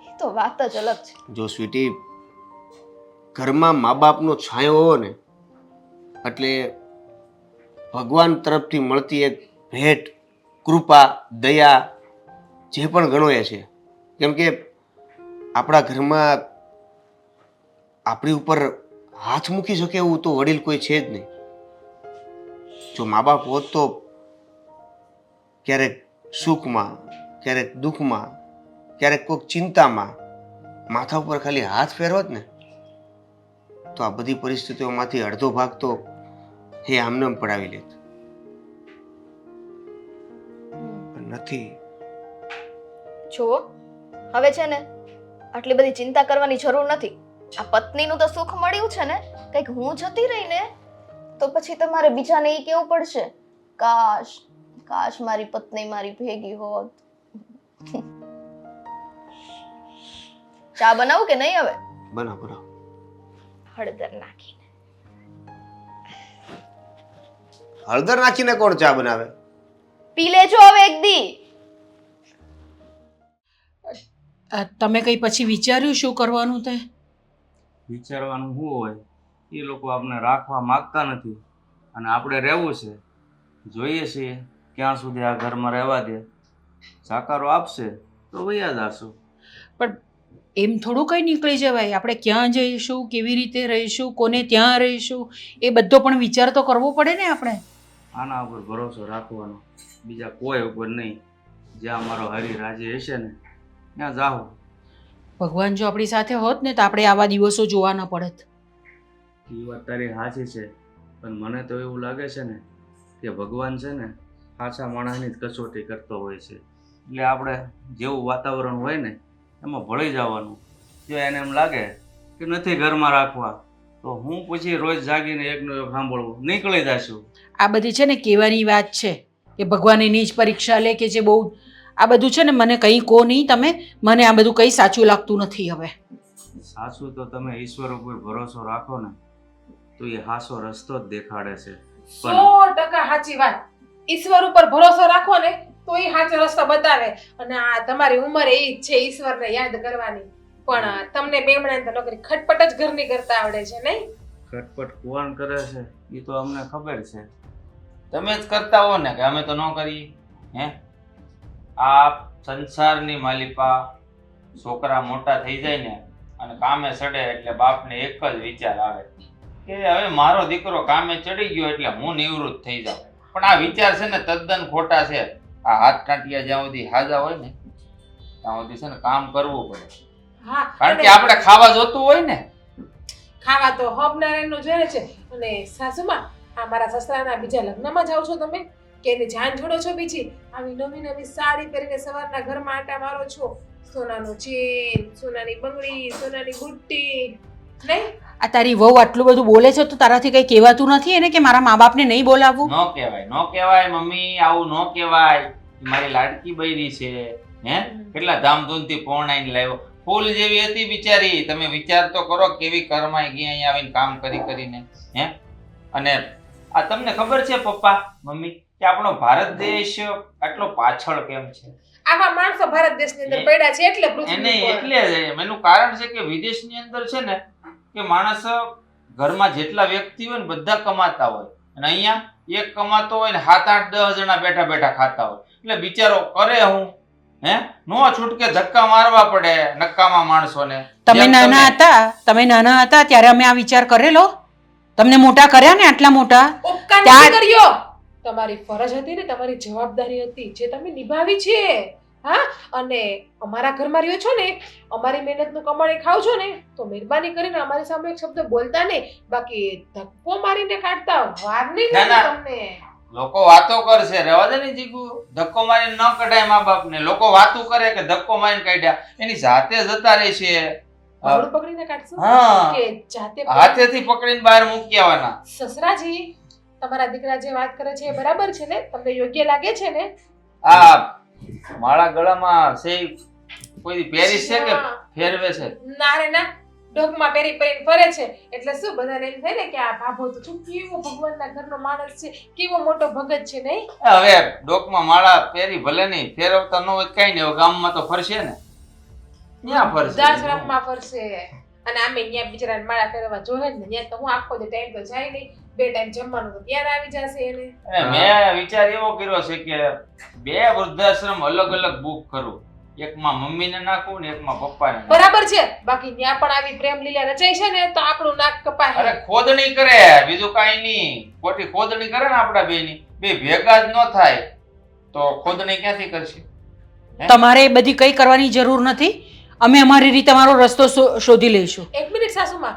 એ તો વાત જ અલગ છે. જો સ્વીટી, ઘરમાં મા બાપનો છાંયો હોય ને એટલે ભગવાન તરફથી મળતી એક ભેટ, કૃપા, દયા જે પણ ગણો એ છે. કેમ કે આપણા ઘરમાં આપણી ઉપર હાથ મૂકી શકે એવું તો વડીલ કોઈ છે જ નહીં. જો મા બાપ હોત તો ક્યારેક સુખમાં, ક્યારેક દુઃખમાં, ક્યારેક કોઈક ચિંતામાં માથા ઉપર ખાલી હાથ ફેરવત ને તો આ બધી પરિસ્થિતિઓમાંથી અડધો ભાગ તો એ આમનામ પડાવી લેત. નથી. જુઓ, હવે છે ને આટલી બધી ચિંતા કરવાની જરૂર નથી. આ પત્નીનું તો સુખ મળ્યું છે ને, કંઈક હું જતી રહી ને તો પછી તમારે બીજાને એ કેવું પડશે, કાશ કાશ મારી પત્ની મારી ભેગી હોત. ચા બનાવું કે નહીં? હવે બનાવ બનાવ. હળદર નાખીને. હળદર નાખીને કોણ ચા બનાવે? પી લેજો હવે એક દી. તમે કંઈ પછી વિચાર્યું શું કરવાનું તે? વિચારવાનું શું હોય, એ લોકો આપણે રાખવા માગતા નથી અને આપણે રહેવું છે. જોઈએ છીએ ક્યાં સુધી આ ઘરમાં રહેવા દે. સાકારો આપશે તો વયા જશું. પણ એમ થોડું કંઈ નીકળી જવાય. આપણે ક્યાં જઈશું, કેવી રીતે રહીશું, કોને ત્યાં રહીશું, એ બધો પણ વિચાર તો કરવો પડે ને આપણે. આના ઉપર ભરોસો રાખવાનો, બીજા કોઈ ઉપર નહીં. જ્યાં અમારો હરી રાજી હશે ને ત્યાં જાઓ. ભગવાન જો આપણી સાથે હોત ને તો આપણે આવા દિવસો જોવા ન પડત. એ વાત તારી સાચી છે, પણ મને તો એવું લાગે છે ને કે ભગવાન છે ને સાચા માણસની જ કસોટી કરતો હોય છે. એટલે આપણે જેવું વાતાવરણ હોય ને એમાં ભળી જવાનું. જો એને એમ લાગે કે નથી ઘરમાં રાખવા તો હું પછી રોજ જાગીને એકનો એક સાંભળવું, નીકળી જશું. આ બધી છે ને કહેવાની વાત છે કે ભગવાન એની જ પરીક્ષા લે કે જે બહુ આ બધું છે ને મને કંઈ કહો નહીં તમે. મને આ બધું કંઈ સાચું લાગતું નથી હવે. સાચું તો તમે ઈશ્વર ઉપર ભરોસો રાખો ને તો એ હાસો રસ્તો જ દેખાડે છે. 100% સાચી વાત. ઈશ્વર ઉપર ભરોસો રાખો ને તો એ સાચો રસ્તો બતાવે. અને આ તમારી ઉંમર એ જ છે ઈશ્વરને યાદ કરવાની. પણ તમને બેમણાને તો નોકરી ખટપટ જ ઘરની કરતા આવડે છે નહીં? ખટપટ કોણ કરે છે એ તો અમને ખબર છે. તમે જ કરતા હો ને કે અમે તો ન કરીએ? હે, આ સંસારની માલિપા છોકરા મોટા થઈ જાય ને અને કામે ચડે એટલે બાપને એક જ વિચાર આવે કે હવે મારો દીકરો કામે ચડી ગયો એટલે હું નિવૃત્ત થઈ જાઉં. પણ આ વિચાર છે ને તદ્દન ખોટા છે. આ હાથ કાંટિયા જ્યાં સુધી હાજા હોય ને ત્યાં સુધી છે ને કામ કરવું પડે. હા, કારણ કે આપણે ખાવા જોતું હોય ને. ખાવા તો હબનારાયણનું જોઈએ છે. અને સાસુમાં આ મારા સસરાના બીજા લગ્નમાં જાઓ છો તમે કે એની જાન છોડો છો બીજી? આવી નવી નવી સાડી પહેરીને સવારના ઘરમાં આટા મારો છો, સોનાનું ચેન, સોનાની બંગડી, સોનાની બુટ્ટી, નહીં? આ તારી વહુ આટલું બધું બોલે છે તો તારાથી કંઈ કહેવાતું નથી એને કે મારા મા બાપને નહીં બોલાવવું? ન કહેવાય, ન કહેવાય મમ્મી, આવું ન કહેવાય. મારી લાડકી બૈરી છે. હે, કેટલા ધામધૂમથી પરણાઈને લાવ્યો. ફૂલ જેવી હતી બિચારી. તમે વિચાર તો કરો કેવી કરમાઈ ગઈ અહીંયા આવીને કામ કરી કરીને. હે, અને આ તમને ખબર છે પપ્પા મમ્મી કે આપણો ભારત દેશ આટલો પાછળ કેમ છે? આવા માણસો ભારત દેશની અંદર પડ્યા છે એટલે પૃથ્વી એને ઉપર. એટલે જ એનું કારણ છે કે વિદેશની અંદર છે ને કે માણસ ઘરમાં જેટલા વ્યક્તિ હોય ને બધા કમાતા હોય અને અહીંયા એક કમાતો હોય ને 7, 8, 10 જણા બેઠા બેઠા ખાતા હોય એટલે બિચારો કરે હું નો છૂટકે ધક્કા મારવા પડે નકામા માણસોને. તમે જેમ નાના હતા ત્યારે અમે આ વિચાર કરેલો? તમને મોટા કર્યા ને આટલા મોટા ઉપકાર ત્યાં- નથી કર્યો. તમારી ફરજ હતી ને તમારી જવાબદારી હતી જે તમે નિભાવી છે. હા, અને અમારા ઘરમાં રહ્યો છો ને, અમારી મહેનતનું કમાણી ખાવ છો ને, તો મહેરબાની કરીને અમારી સામે એક શબ્દ બોલતા નહીં. બાકી ધક્કો મારીને કાઢતા વાર નહીં ના, લાગે ના. તમને. લોકો વાતો કરશે, રહેવા દે ને જીગુ, ધક્કો મારીને ન કઢાય મા બાપને. લોકો વાતો કરે કે ધક્કો મારીને કાઢ્યા, એની જાતે જતા રહેશે. ગળું પકડીને કાઢશો હા. કે જાતે હાથેથી પકડીને બહાર મૂકી આવવાના. સસરાજી, તમારા દીકરા જે વાત કરે છે એ બરાબર છે ને? તમને યોગ્ય લાગે છે ને? આ માળા ગળામાં છે ઈ કોઈ પેરિસ છે કે ફેરવે છે? ના રે ના, ડોકમાં પહેરી પહેરીને ફરે છે એટલે શું બધાને એમ થાય ને કે આ ભાભો તો શું કેવો ભગવાનના ઘરનો માણસ છે, કેવો મોટો ભગત છે નહીં? હવે ડોકમાં માળા પહેરી ભલે નહીં, ફેરવતા ન હોય કઈ નહીં, હવે ગામમાં તો ફરશે ને, ત્યાં ફરશે. વૃદ્ધાશ્રમમાં ફરશે. અને આમે અહીંયા બિચારાને માળા ફેરવવા જોહે જ ને, ત્યાં તો હું આખો ટાઈમ તો જાય નહીં, 2 ટાઈમ જમવાનું તો ત્યાં આવી જશે એને. અને મેં વિચાર એવો કર્યો છે કે 2 વૃદ્ધાશ્રમ અલગ અલગ બુક કરું, એકમાં મમ્મીને નાખું ને એકમાં પપ્પાને નાખું. બરાબર છે. બાકી ત્યાં પણ આવી પ્રેમ લીલા રચાઈ છે ને તો આપણું નાક કપાય. અરે ખોદણી કરે, બીજું કાંઈ નહીં. ખોટી ખોદણી કરે ને આપણા બેની, બે ભેગા જ ન થાય તો ખોદણી ક્યાંથી કરશે? તમારે એ બધી કઈ કરવાની જરૂર નથી. અમે અમારી રીતે અમારો રસ્તો શોધી લઈશું. એક મિનિટ સાસુમાં,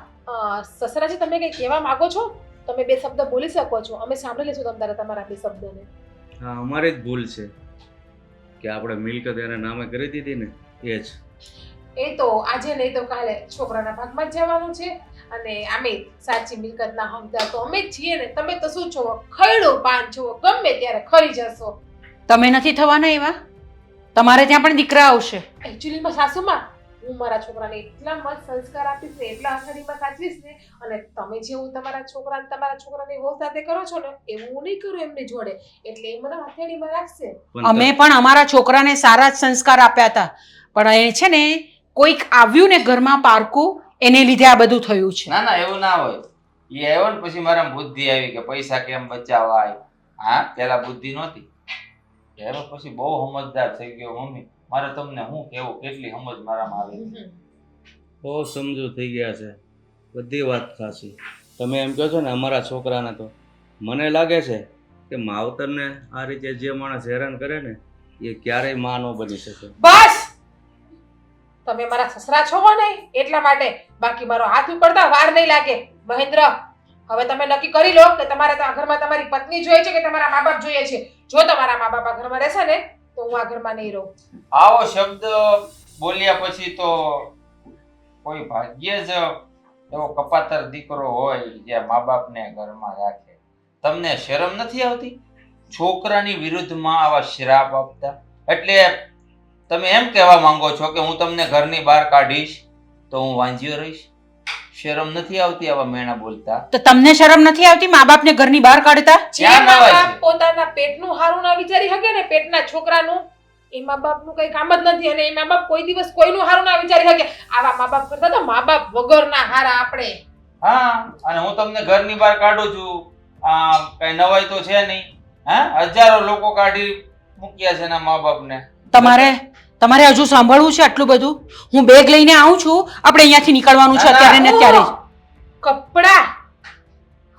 સસરાજી તમે કઈ કહેવા માંગો છો? તમે 2 શબ્દ બોલી શકો છો, અમે સાંભળી લઈશું તમારા 2 શબ્દને. હા, અમારી જ ભૂલ છે કે આપણે મિલકત એના નામે કરી દીધી ને, એ જ. એ તો આજે નહીં તો કાલે છોકરાના ભાગમાં જ જવાનું છે. અને આમે સાચી મિલકતના હકદાર તો અમે જ છીએ ને. તમે તો શું છો, ખૈડું પાન છો, ગમે ત્યારે ખરી જશો. તમે નથી થવાના એવા. તમારે ત્યાં પણ દીકરા આવશે. એકચ્યુઅલીમાં સાસુમાં, હું મારા છોકરાને એટલા મસ્ત સંસ્કાર આપીશ ને, એટલા આંગળીમાં સાચવીશ ને, અને તમે જેવું તમારા છોકરાની વહુ સાથે કરો છો ને એવું હું નહીં કરું એમની જોડે, એટલે એ મને હથેળીમાં રાખશે. અમે પણ અમારા છોકરાને સારા જ સંસ્કાર આપ્યા હતા, પણ એ છે ને કોઈક આવ્યું ને ઘરમાં પારકું, એને લીધે આ બધું થયું છે. ના ના, એવું ના હોય. એ આવ્યો ને પછી મારા બુદ્ધિ આવી કે પૈસા કેમ બચાવાય. હા, પેલા બુદ્ધિ નહોતી, ત્યારે પછી બહુ સમજદાર થઈ ગયો. મમ્મી, મારે તમને શું કેવું, કેટલી સમજ મારામાં આવે. બહુ સમજુ થઈ ગયા છે, બધી વાત સાચી. તમે એમ કહો છો ને અમારા છોકરાને, તો મને લાગે છે કે માવતરને આ રીતે જે માણસ હેરાન કરે ને એ ક્યારેય માં ન બની શકે. બસ, તમે મારા સસરા છો ને એટલા માટે. બાકી મારો હાથ ઉપડતા વાર નહીં લાગે. મહેન્દ્ર, હવે તમે નક્કી કરી લો કે તમારે તો આ ઘરમાં તમારી પત્ની જોઈએ છે કે તમારા મા બાપ જોઈએ છે. જો તમારા મા બાપ આ ઘરમાં રહેશે ને તો હું આ ઘરમાં નહીં રહું. આવો શબ્દ બોલ્યા પછી તો કોઈ ભાગ્યે જ એવો કપાતર દીકરો હોય જે મા બાપને ઘરમાં રાખે. તમને શરમ નથી આવતી છોકરાની વિરુદ્ધમાં આવા શ્રાપ આપતા? એટલે તમે એમ કહેવા માંગો છો કે હું તમને ઘરની બહાર કાઢીશ તો હું વાંજ્યો રહીશ? શરમ નથી આવતી આવા મેણા બોલતા? તો તમને શરમ નથી આવતી મા બાપને ઘરની બહાર કાઢતા? જે ક્યાં મા નવાય બાપ છે? પોતાના પેટનું હારું ના વિચારી શકે ને, પેટના છોકરાનું, એ મા બાપનું કઈ કામ જ નથી. અને એ મા બાપ કોઈ દિવસ કોઈનું હારું ના વિચારી શકે. આવા મા બાપ કરતા તો મા બાપ વગરના હારા આપણે. હા, અને હું તમને ઘરની બહાર કાઢું છું, આ કઈ નવાઈ તો છે નહીં. હા, હજારો લોકો કાઢી મૂક્યા છે એના મા બાપને. તમારે હજુ સાંભળવું છે આટલું બધું? હું બેગ લઈને આવું છું, આપણે અહીંયાથી નીકળવાનું છે અત્યારે ને અત્યારે જ. કપડા,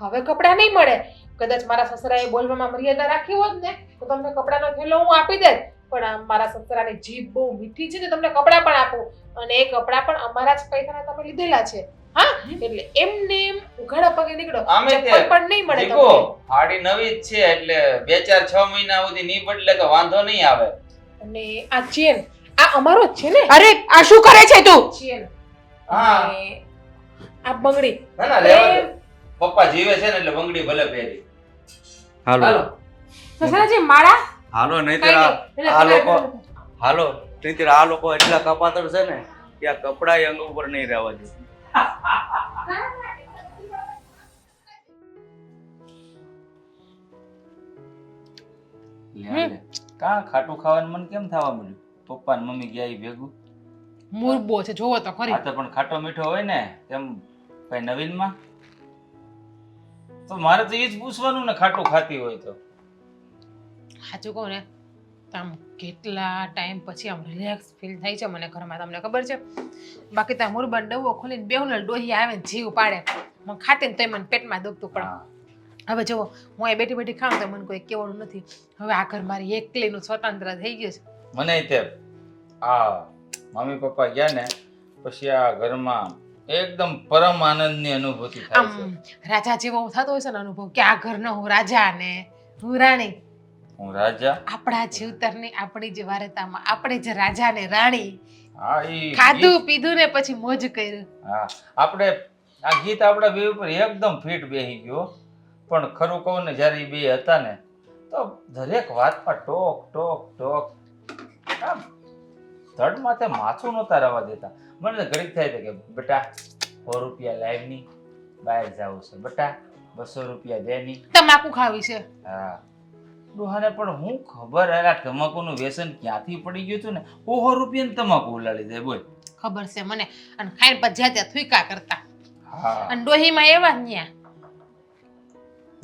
હવે કપડા નહીં મળે. કદાચ મારા સસરાએ બોલવામાં મર્યાદા રાખી હોત ને તો તમને કપડાનો થેલો હું આપી દેત. પણ આ મારા સસરાની જીભ બહુ મીઠી છે તો તમને કપડા પણ આપું. અને એ કપડા પણ અમારા જ પૈસાના તમે લીધેલા છે. હા, એટલે એમને એમ ઉઘાડા પગે નીકળો. આમે તે ચપ્પલ પણ નહીં મળે દીકો, તમને. હાડી નવી જ છે એટલે 2, 4, 6 મહિના સુધી નહીં બદલે તો વાંધો નહીં આવે. અને આ ચેન, આ અમારો જ છે ને અરે આ શું કરે છે તું? ચેન. હા. અને આ બંગડી. ના ના, રહેવા દે. પપ્પા જીવે છે ને એટલે બંગડી ભલે પહેરી. હાલો સસરાજી માળા હાલો, નહીંતર કઈ આ નહીં. આ લોકો હાલો નહીંતર આ લોકો એટલા કપાતર છે ને કે આ કપડાય અંગ ઉપર નહીં રહેવા દે. લે લે. કાં ખાટું ખાવાનું મન કેમ થવા મળ્યું? પપ્પા ને મમ્મી ગયા ઈ ભેગું? મુરબો છે જોવો તો ખરી. હા તો પણ ખાટો મીઠો હોય ને તેમ કઈ નવીનમાં તો મારે તો એ જ પૂછવાનું ને, ખાટું ખાતી હોય તો. સાચું કહું ને તો આમ કેટલા ટાઈમ પછી આમ રિલેક્સ ફીલ થાય છે મને ઘરમાં, તમને ખબર છે. બાકી ત્યાં મુરબાન ડબ્બો ખોલીને બેહું ને ડોહી આવે ને જીવ પાડે, મને ખાતી ને તોય મને પેટમાં દુખતું. પણ હા. હવે જુઓ હું અહીં બેઠી બેઠી ખાઉં તો મને કોઈ કહેવાનું નથી. હવે આ ઘર મારી એકલીનું સ્વતંત્ર થઈ ગયું છે. મને તે આ મમ્મી પપ્પા ગયા ને પછી આ ઘરમાં એકદમ પરમ આનંદની અનુભૂતિ થાય છે. આમ રાજા જેવો થતો હોય છે ને અનુભવ કે આ ઘરનો હું રાજા ને હું રાણી. હું રાજા. આપણા જીવતરની આપણી જ વારતામાં આપણે જ રાજા ને રાણી. હા ઈ ખાધું પીધું ને પછી મોજ કર્યું. હા આપણે આ ગીત આપણા બે ઉપર એકદમ ફિટ બેસી ગયો. પણ ખરું કહું ને જ્યારે એ બે હતા ને તો દરેક વાતમાં ટોક ટોક ટોક આમ ધડ માથે માથું નહોતા રવા દેતા. મને તો ઘડીક થાય છે કે બેટા 100 રૂપિયા લાઈવ ની બહાર જાવું છે, બેટા 200 રૂપિયા દે ની. તમાકુ ખાવી છે. હા ડોહાને પણ હું ખબર આ તમાકુનું વ્યસન ક્યાંથી પડી ગયું હતું ને 100 રૂપિયાની તમાકુ ઉલાડી દે. બોલ ખબર છે મને. અને ખાઈને પછી જ્યાં ત્યાં થૂકા કરતા. હા અને ડોહીમાં એવા જ ન્યા.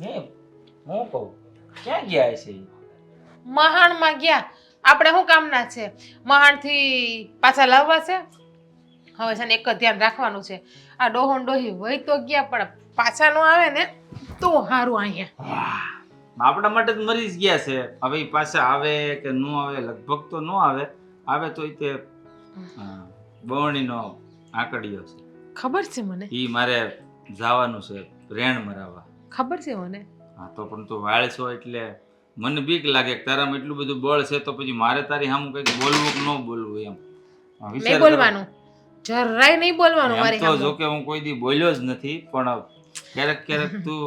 હે હું કહું ક્યાં ગયા છે ઈ? મહાણમાં ગયા. આપણે શું કામના છે? મહાણથી પાછા લાવવા છે. હવે છે ને એક જ ધ્યાન રાખવાનું છે, આ ડોહો ને ડોહી વહી તો ગયા પણ પાછા નો આવે ને તો સારું. અહીંયા આપણા માટે જ મરી જ ગયા છે. હવે ઈ પાછા આવે કે ન આવે, લગભગ તો ન આવે. આવે તો તે બવણીનો આંકડીયો છે. ખબર છે મને. ઈ મારે જવાનું છે રેણ મરાવા. ખબર છે મને. હા તો પણ તું વાળ છો એટલે મને બીક લાગે કે તારામાં એટલું બધું બળ છે તો પછી મારે તારી સામું કંઈક બોલવું કે ન બોલવું એમ વિચાર નહીં કરો. બોલવાનું, જરાય નહીં બોલવાનું એમ મારી તો સામે. જો કે હું કોઈ દી બોલ્યો જ નથી પણ ક્યારેક ક્યારેક તું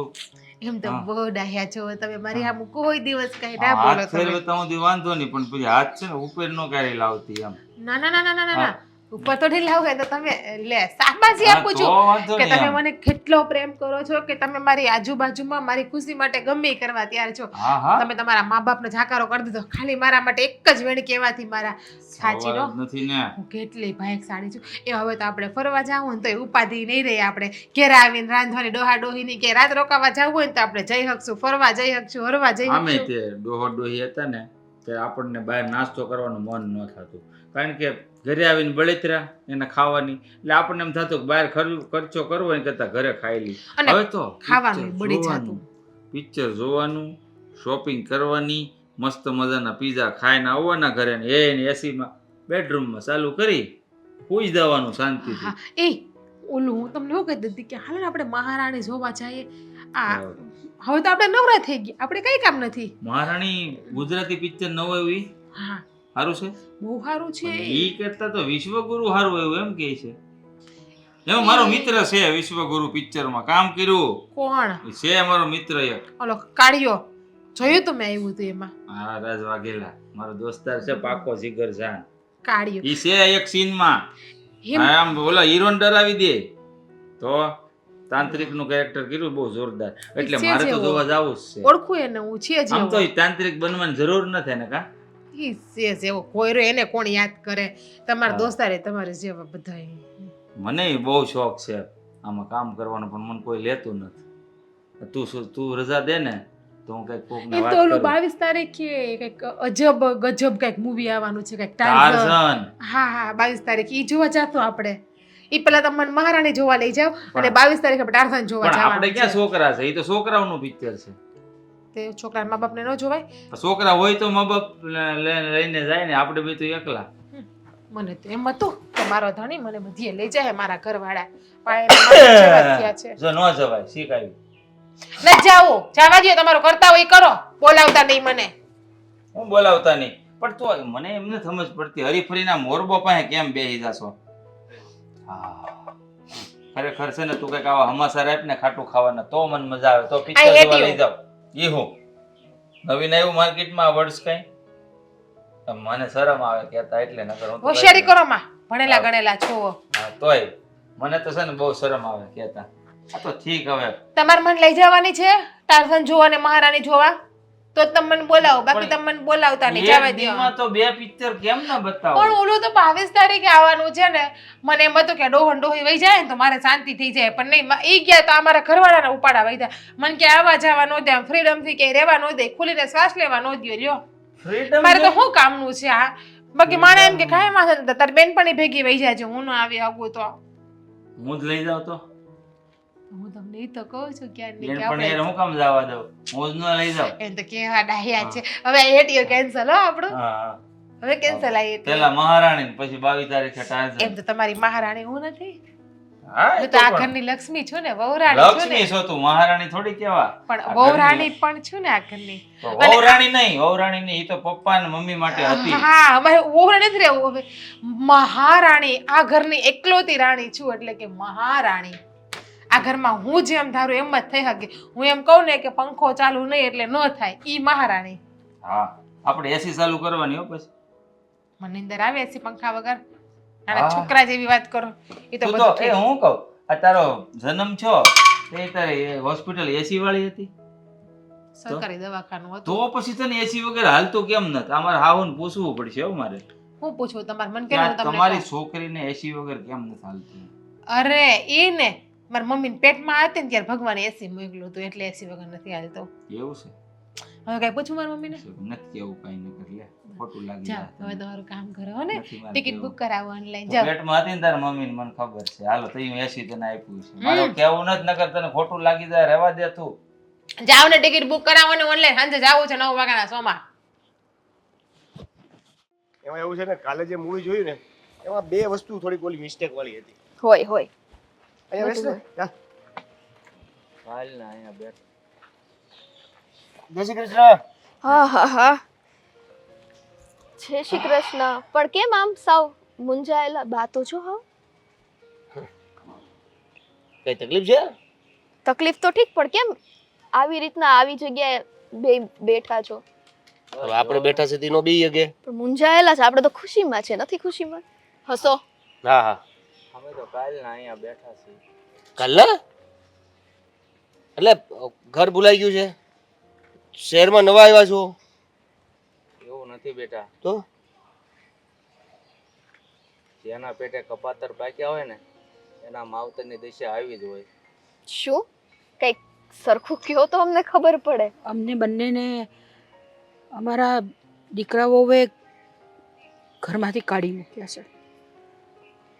એમ તો હા. બહુ ડાહ્યા છો તમે મારી સામે કોઈ દિવસ કઈ ના હાથ બોલો તમે. ફેરવતા સુધી વાંધો નહીં પણ પછી હાથ છે ને ઉપર નો ક્યારે લાવતી એમ. ના ના ના ના ના ના ઉપર તો નહીં લાવું તો તમે લે શાબાશી હા, આપું તો છું વાંધો કે નહીં તમે એમ. મને કેટલો પ્રેમ કરો છો કે તમે મારી આજુબાજુમાં મારી ખુશી માટે ગમે ઈ કરવા તૈયાર છો. હા હા તમે તમારા મા બાપને જાકારો કરી દીધો ખાલી મારા માટે એક જ વેણ કહેવાથી મારા સાચી નો. સવાલ જ નથી ને. હું કેટલી ભાઈક સાડી છું. એ હવે તો આપણે ફરવા જાવું હોય ને તો એ ઉપાધિ નહીં રહે. આપણે ઘેર આવીને રાંધવાની ડોહા ડોહીની કે રાત રોકાવા જવું હોય ને તો આપણે જઈ શકશું, ફરવા જઈ શકશું, હરવા જઈ આમે શકશું. તે ડોહો ડોહી હતા ને તે આપણને બહાર નાસ્તો કરવાનું મન ન થતું કારણ કે ઘરે આવીને બળેતરા એને ખાવાની એટલે આપણને એમ થતું કે બહાર ખર્ચો કરવો ને કરતા ઘરે ખાઈ લી. અને હવે તો ખાવાનું બળી જાતું. પિક્ચર જોવાનું, શોપિંગ કરવાની, મસ્ત મજાના પીઝા ખાઈને આવવાના ઘરે ને એને એસીમાં બેડરૂમમાં ચાલુ કરી પૂજ દેવાનું શાંતિથી. હા એ ઓલું હું તમને એવું કહી દીધી કે હાલ ને આપણે મહારાણી જોવા જઈએ. આ હવે તો આપણે નવરા થઈ ગયા, આપણે કઈ કામ નથી. મહારાણી ગુજરાતી પિક્ચર ન હોય એવી હા સારું છે. બહુ સારું છે. ઈ કરતા તો વિશ્વગુરુ સારું એવું એમ કે છે. એમાં મારો મિત્ર છે વિશ્વગુરુ પિક્ચરમાં કામ કર્યું કોણ? છે મારો મિત્ર એક. ઓલો કાળિયો જોયું તો મેં આવ્યું હતું એમાં. હા રાજ વાઘેલા મારો દોસ્તાર છે પાકો જીગર જાન. કાળિયો ઈ છે એક સીનમાં એમ આમ ઓલા હીરોને ડરાવી દે તો તાંત્રિક નું કેરેક્ટર કર્યું બહુ જોરદાર એટલે છે મારે તો જેવો. જોવા જવું જ છે. ઓળખું એને હું છે આમ તો જેવો. ઈ તાંત્રિક બનવાની જરૂર નથી ને કા. ઈ છે જેવો કોઈ રહ્યો એને કોણ યાદ કરે? તમારા હા. દોસ્તારે તમારે જેવા બધા. મને બહુ શોખ છે આમાં કામ કરવાનો પણ મને કોઈ લેતું નથી. તું રજા દે ને તો હું કઈક કોકને એમ વાત તો ઓલું કરું. 22 તારીખે કઈક અજબ ગજબ કઈક મૂવી આવવાનું છે કઈક ટાર્ઝન. ટાર્ઝન. હા હા 22 તારીખે ઈ જોવા જાતો આપણે. ઈ પેલા તમે મને મહારાણી જોવા લઈ જાવ અને 22 તારીખે આપણે ટાર્ઝન જોવા પણ આપણે જવાનું ક્યાં છે. છોકરા છે એ તો છોકરાઓનું પિક્ચર છે. તે છોકરા મા બાપને ન જોવાય. છોકરા હોય તો મા બાપ લઈને જાય ને આપણે બે તો એકલા. મને તો એમ હતું કે મારો ધણી મને બધીએ લઈ જાય મારા ઘરવાળા પણ એને મારા જેવા થયા છે. જો ન જવાય શીખાયું. ન જાઓ જવા દો તમારો કરતા હોય ઈ કરો બોલાવતા નહીં મને. હું બોલાવતા નહીં પણ તો મને એમને સમજ પડતી હરીફરીના મોરબો પાસે કેમ બેસી જાશો. હા ખરેખર છે ને તું કઈક આવા હમાસા રાખ ને ખાટું ખાવાના તો મને મજા આવે તો પિક્ચર આ જોવા એટીઓ. લઈ જાવ. ઈ હું નવીન આવ્યું માર્કેટમાં વર્ડ્સ કઈ મને શરમ આવે કહેતા એટલે નકર હું તો હોશિયારી કઈ કરો માં ભણેલા હા. ગણેલા છો. હા તોય મને તો છે ને બહુ શરમ આવે કહેતા. આ તો ઠીક હવે તમારે મને લઈ જવાની છે ટાર્ઝન જોવા અને મહારાણી જોવા? તો તમે મને બોલાવો, બાકી તમે મને બોલાવતા નહીં, જવા એક દો. દીમાં તો 2 પિક્ચર કેમ ના બતાવો? પણ ઓલું તો 22 તારીખે આવવાનું છે ને, મને એમ હતું કે ડોહન ડોહી વહી જાય ને તો મારે શાંતિ થઈ જાય, પણ નહીં, ઈ ગયા તો અમારા ઘરવાળાના ઉપાડા વહી જાય. મને કે આવવા જવા ન દે, ફ્રીડમ થી કે રહેવા ન દે, ખુલીને શ્વાસ લેવા ન દો. લ્યો ફ્રીડમ મારે તો શું કામનું છે આ? બાકી માણે એમ કે કાંઈ વાંધો નથી, તારી બેનપણી ભેગી વહી જાય છે, હું ન આવી આવું તો. હું જ લઈ જાઉં તો હું તમને ઈ તો કહું છું ક્યાં નહીં કે પણ આપણે યાર હું કામ જવા દઉં? હું જ ન લઈ જાઉં. એમ તો કેવા ડાહ્યા છે. હવે આ એટીઓ કેન્સલ હો આપણું, હા હવે કેન્સલ આ એટીઓ. પેલા મહારાણી ને પછી 22 તારીખે ટાર્ઝન. એમ તો તમારી મહારાણી હું નથી, હા એ હું તો તો આ પણ ઘરની લક્ષ્મી છું ને, વહુરાણી છું ને. લક્ષ્મી છો તું, મહારાણી થોડી કેવા. પણ આ વહુરાણી ઘરની- પણ છું ને આ ઘરની. તો વહુરાણી નહીં, વહુરાણી નહીં, ઈ તો પપ્પા ને મમ્મી માટે હતી. હા, અમારે વહુરાણી નથી રહેવું. હવે મહારાણી, આ ઘરની એકલોતી રાણી છું, એટલે કે મહારાણી. આ ઘરમાં હું જેમ ધારું એમ જ થઈ શકે. હું એમ કહું ને કે પંખો ચાલુ નહીં એટલે ન થાય, ઈ મહારાણી. હા આપણે એસી ચાલુ કરવાની હો પછી. મને નીંદર આવે છે પંખા વગર? હા. અને છોકરા જેવી વાત કરો, એ તો તું બધું તો ઠીક. હું કહું, આ તારો જન્મ છો તે તારે હોસ્પિટલ એસી વાળી હતી, સરકારી દવાખાનું હતું. તો પછી તને એસી વગર હાલતું કેમ નથી? અમારે હાવન પૂછવું પડશે હો મારે. હું પૂછું તમારે, મને કે કેમ આ તમને તમારી કહું? છોકરીને એસી વગર કેમ નથી હાલતું? અરે ઈ ને મારી મમ્મી પેટમાં હતી ને ત્યારે ભગવાને એસી મોકલ્યું હતું, એટલે એસી વગર નથી હાલતો. એવું છે? હવે કઈ પૂછું મારી મમ્મીને? નથી કેવું કઈ ન કર લે, ખોટું લાગી જાઓ જાય હવે તને. તમારું કામ કરો હો ને, નથી મારે ટિકિટ કેવું. બુક કરાવો ઓનલાઈન. તું જાઓ પેટમાં હતી ને તારા મમ્મીને મને ખબર છે. હાલો તો હું એસી તને આપ્યું છે. મારો કેવું નથી, નકર તને ખોટું લાગી જાય. રહેવા દે તું. જાઓ ને ટિકિટ બુક કરાવો ને ઓનલાઈન. સાંજે જાવું છે 9 વાગ્યાના શોમાં. એમાં એવું છે ને, કાલે જે મૂવી જોયું ને એમાં 2 વસ્તુ થોડીક ઓલી મિસ્ટેક વાળી હતી. હોય હોય. અહીંયા બેસ ને. ચાલ. હાલ ને અહીંયા બેઠ. જય શ્રી કૃષ્ણ. હા હા હા. જય શ્રી કૃષ્ણ. પણ કેમ આમ સાવ મુંજાયેલા? બાતો છો હા? કઈ તકલીફ છે? તકલીફ તો ઠીક, પણ કેમ આવી રીતના આવી જગ્યાએ બેઠા છો? હવે આપણે બેઠા છે તેનો બી અગે. પણ મુંજાયેલા છે. આપણે તો ખુશીમાં છે, નથી ખુશીમાં? હસો. હા હા. અમે તો કાલ ના અહીંયા બેઠા છીએ. કાલે એટલે ઘર ભૂલાઈ ગયું છે? શહેરમાં નવા આવ્યા છો એવું નથી બેટા, તો? જેના પેટે કપાતર પાક્યા હોય ને એના માવતરની દિશા આવી જ હોય. શું? કઈક સરખું કયો તો અમને ખબર પડે. અમને બંનેને અમારા દીકરાઓએ ઘરમાંથી કાઢી મૂક્યા છે.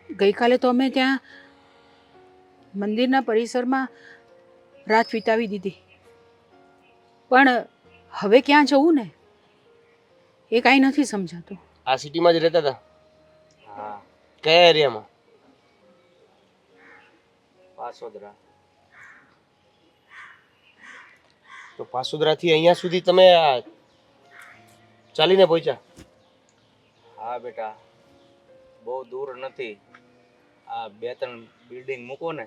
ગઈકાલે તો અમે ત્યાં મંદિરના પરિસરમાં રાત વિતાવી દીધી, પણ હવે ક્યાં જવું ને એ કાંઈ નથી સમજાતું. આ સિટીમાં જ રહેતા હતા? હા, કયા એરિયામાં? પાસોદરા. તો પાસુદરાથી અહીંયા સુધી તમે ચાલીને પહોંચ્યા? હા બેટા, બહુ દૂર નથી. આ 2-3 બિલ્ડિંગ મૂકો ને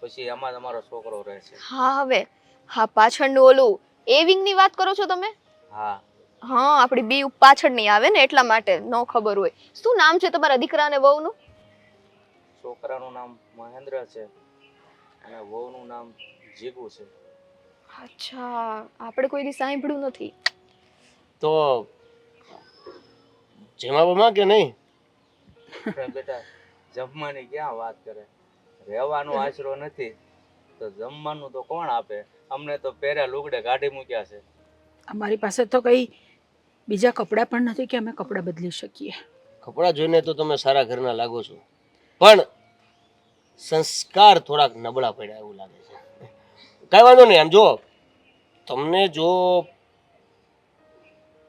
પછી આમાં તમારો છોકરો રહે છે. હા હવે હા, પાછળનું ઓલું એ વિંગની વાત કરો છો તમે? હા, હા, આપણી બી પાછળ નહીં આવે ને એટલા માટે ન ખબર હોય. શું નામ છે તમારા દીકરા અને વહુનું? છોકરાનું નામ મહેન્દ્ર છે અને વહુનું નામ જીગુ છે. અચ્છા, આપણે કોઈ દી સાંભળ્યું નથી. તો જેમાં કે નહીં? અરે બેટા, જમવાની ક્યાં વાત કરે? રહેવાનો આશરો નથી તો જમવાનું તો કોણ આપે? અમને તો પહેર્યા લુગડે કાઢી મૂક્યા છે. અમારી પાસે તો કંઈ બીજા કપડાં પણ નથી કે અમે કપડાં બદલી શકીએ. કપડાં જોઈને તો તમે સારા ઘરના લાગો છો, પણ સંસ્કાર થોડાક નબળા પડ્યા એવું લાગે છે. કઈ વાંધો નહીં. આમ જો તમને જો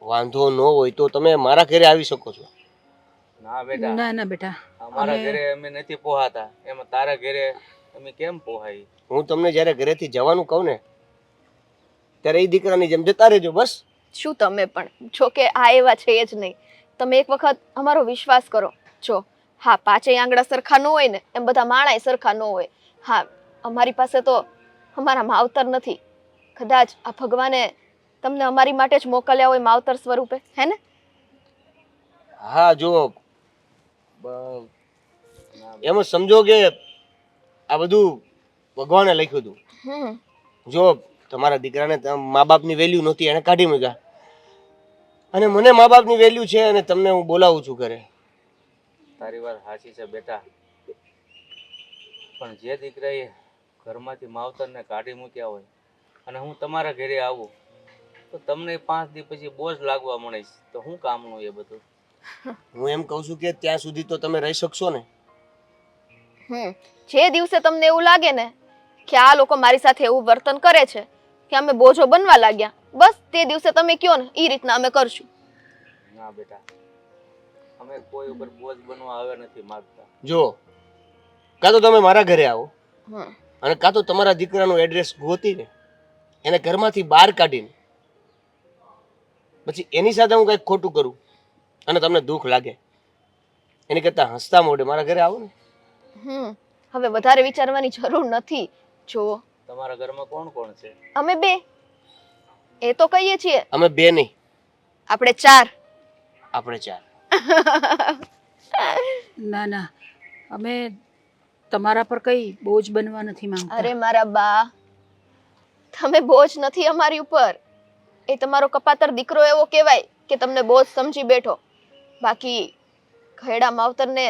વાંધો ન હોય તો તમે મારા ઘરે આવી શકો છો. ના બેટા, ના ના બેટા, અમારા અમે- ઘરે અમે નથી પોહાતા, એમાં તારા ઘરે અમે કેમ પોહાય? હું તમને જ્યારે ઘરેથી જવાનું કહું ને ત્યારે એ દીકરાની જેમ જતા રહેજો બસ. શું તમે પણ જો કે આ એવા છે જ નહીં. તમે એક વખત અમારો વિશ્વાસ કરો. જો હા, 5 આંગળા સરખા ન હોય ને એમ બધા માણાય સરખા ન હોય. હા, અમારી પાસે તો અમારા માવતર નથી. કદાચ આ ભગવાને તમને અમારી માટે જ મોકલ્યા હોય માવતર સ્વરૂપે, હે ને? હા, જો એમ જ સમજો કે આ બધું ભગવાને લખ્યું હતું. હમ. જો તમારા દીકરાને મા બાપની વેલ્યુ નહોતી, એને કાઢી મૂક્યા. અને મને મા બાપની વેલ્યુ છે અને તમને હું બોલાવું છું ઘરે. તારી વાત સાચી છે બેટા, પણ જે દીકરાએ ઘરમાંથી માવતરને કાઢી મૂક્યા હોય અને હું તમારા ઘરે આવું તો તમને 5 દી પછી બોજ લાગવા મળીશ, તો શું કામનું એ બધું? હું એમ કહું છું કે ત્યાં સુધી તો તમે રહી શકશો ને. જે દિવસે તમને એવું લાગે ને કે આ લોકો મારી સાથે એવું વર્તન કરે છે કે અમે બોજો બનવા લાગ્યા, બસ તે દિવસે તમે કયો ને એ રીતના અમે કરશું. ના બેટા, અમે કોઈ ઉપર બોજ બનવા હવે નથી માંગતા. જો કાં તો તમે મારા ઘરે આવો હમ. અને કાં તો તમારા દીકરાનું એડ્રેસ ગોતીને એને ઘરમાંથી બહાર કાઢીને પછી એની સાથે હું કંઈક ખોટું કરું અને તમને દુઃખ લાગે એની કરતાં હસતા મોઢે મારા ઘરે આવો ને. હવે વધારે વિચારવાની જરૂર નથી. જો તમારા ઘરમાં કોણ કોણ છે? અમે 2, એ તો કહીએ છીએ. અમે 2 નહીં, આપણે 4. આપણે 4. ના ના, અમે તમારા પર કઈ બોજ બનવા નથી માંગતા. અરે મારા બા, તમે બોજ નથી અમારી ઉપર. એ તમારો કપાતર દીકરો એવો કહેવાય કે તમને બોજ સમજી બેઠો. બાકી ઘરડા માવતરને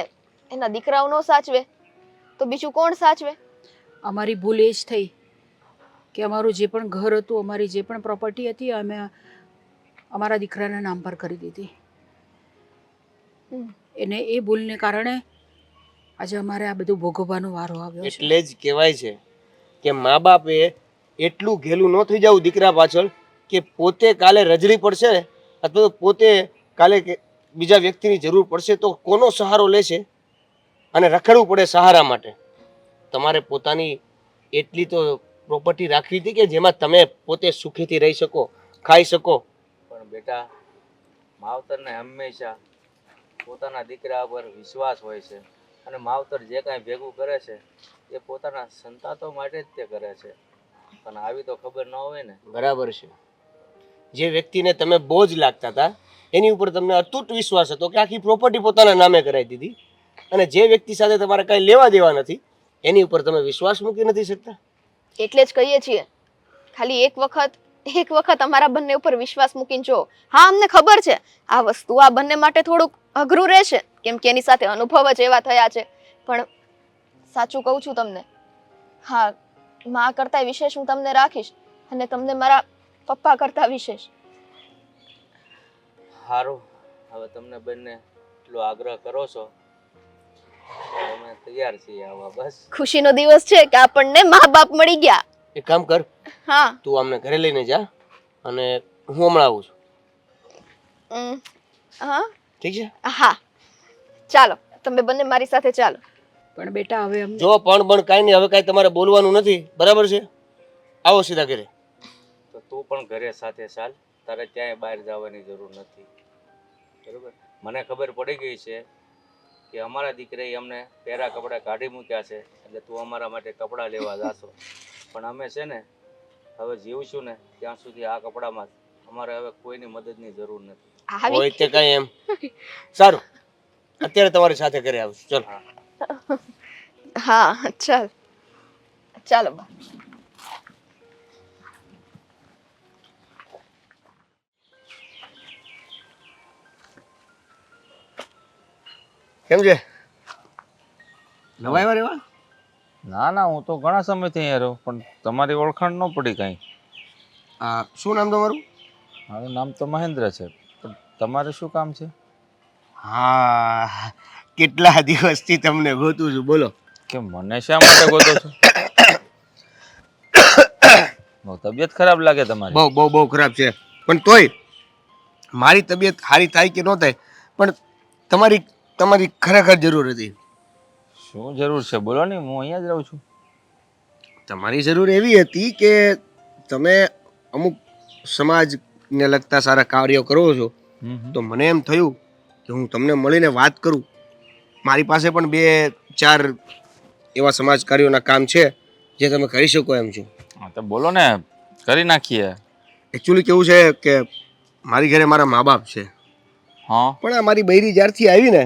એના દીકરાઓ નો સાચવે તો બીજું કોણ સાચવે? અમારી ભૂલ એ જ થઈ કે અમારું જે પણ ઘર હતું, અમારી જે પણ પ્રોપર્ટી હતી, અમે અમારા દીકરાના નામ પર કરી દીધી. એને એ ભૂલને કારણે આજે અમારે આ બધું ભોગવવાનો વારો આવ્યો છે. એટલે જ કહેવાય છે કે મા બાપે એટલું ઘેલું ન થઈ જવું દીકરા પાછળ કે પોતે કાલે રજડી પડશે અથવા તો પોતે કાલે બીજા વ્યક્તિની જરૂર પડશે તો કોનો સહારો લેશે અને રખડવું પડે સહારા માટે. તમારે પોતાની એટલી તો પ્રોપર્ટી રાખવી હતી કે જેમાં તમે પોતે સુખીથી રહી શકો, ખાઈ શકો. પણ બેટા, માવતરને હંમેશા પોતાના દીકરા પર વિશ્વાસ હોય છે અને માવતર જે કાંઈ ભેગું કરે છે એ પોતાના સંતાતો માટે જ તે કરે છે, પણ આવી તો ખબર ન હોય ને. બરાબર છે. જે વ્યક્તિને તમે બોજ લાગતા હતા એની ઉપર તમને અતૂટ વિશ્વાસ હતો કે આખી પ્રોપર્ટી પોતાના નામે કરાવી દીધી, અને જે વ્યક્તિ સાથે તમારે કાંઈ લેવા દેવા નથી એની ઉપર તમે વિશ્વાસ મૂકી નથી શકતા. એટલે જ કહીએ છીએ, ખાલી એક વખત અમારા બંને ઉપર વિશ્વાસ મૂકીને જો. હા, અમને ખબર છે આ વસ્તુ આ બંને માટે થોડુંક અઘરું રહેશે, કેમ કે એની સાથે અનુભવ જ એવા થયા છે. પણ સાચું કહું છું તમને, હા, માં કરતા વિશેષ હું તમને રાખીશ અને તમને મારા પપ્પા કરતા વિશેષ. સારું, હવે તમને બંને એટલો આગ્રહ કરો છો તો અમે તૈયાર છીએ આવવા. બસ ખુશીનો દિવસ છે કે આપણને મા બાપ મળી ગયા. એક કામ કર, હા. તું અમને ઘરે લઈને જા અને હું હમણાં આવું છું. હા, ઠીક છે? હા, ચાલો તમે બંને મારી સાથે ચાલો. પણ બેટા હવે અમને જો પણ કાંઈ નહીં, હવે કાંઈ તમારે બોલવાનું નથી, બરાબર છે? આવો સીધા ઘરે. તો તું પણ ઘરે સાથે ચાલ, તારે ક્યાંય બહાર જવાની જરૂર નથી, બરોબર? મને ખબર પડી ગઈ છે કે અમારા દીકરાએ અમને પહેરા કપડાં કાઢી મૂક્યા છે એટલે તું અમારા માટે કપડાં લેવા જાશો, પણ અમે છે ને હવે જીવશું ને ત્યાં સુધી આ કપડામાં અમારે હવે કોઈની મદદની જરૂર નથી. હોય તે કાંઈ એમ. સારું, અત્યારે તમારી સાથે ઘરે આવું છું. ચલો. હા, ચાલો બા. કેમ છે? નવા આવ્યા રેવા? ના ના, હું તો ઘણા સમયથી અહીંયા રહ્યો, પણ તમારી ઓળખાણ ન પડી કાંઈ. શું નામ તમારું? મારું નામ તો મહેન્દ્ર છે, પણ તમારે શું કામ છે? હા, કેટલા દિવસથી તમને ગોતું છું, બોલો. કે મને શા માટે ગોતો છો? બહુ તબિયત ખરાબ લાગે તમારી. બહુ બહુ બહુ ખરાબ છે, પણ તોય મારી તબિયત સારી થાય કે ન થાય પણ તમારી ખરેખર જરૂર હતી. શું જરૂર છે બોલો ને, હું અહીંયા જ રહું છું. તમારી જરૂર એવી હતી કે તમે અમુક સમાજને લગતા સારા કાર્યો કરો છો, તો મને એમ થયું કે હું તમને મળીને વાત કરું. મારી પાસે પણ 2-4 એવા સમાજ કાર્યોના કામ છે જે તમે કરી શકો એમ છો. હા તો બોલો ને, કરી નાખીએ. એકચ્યુઅલી કેવું છે કે મારી ઘરે મારા મા બાપ છે, હા, પણ આ મારી બૈરી જ્યારથી આવી ને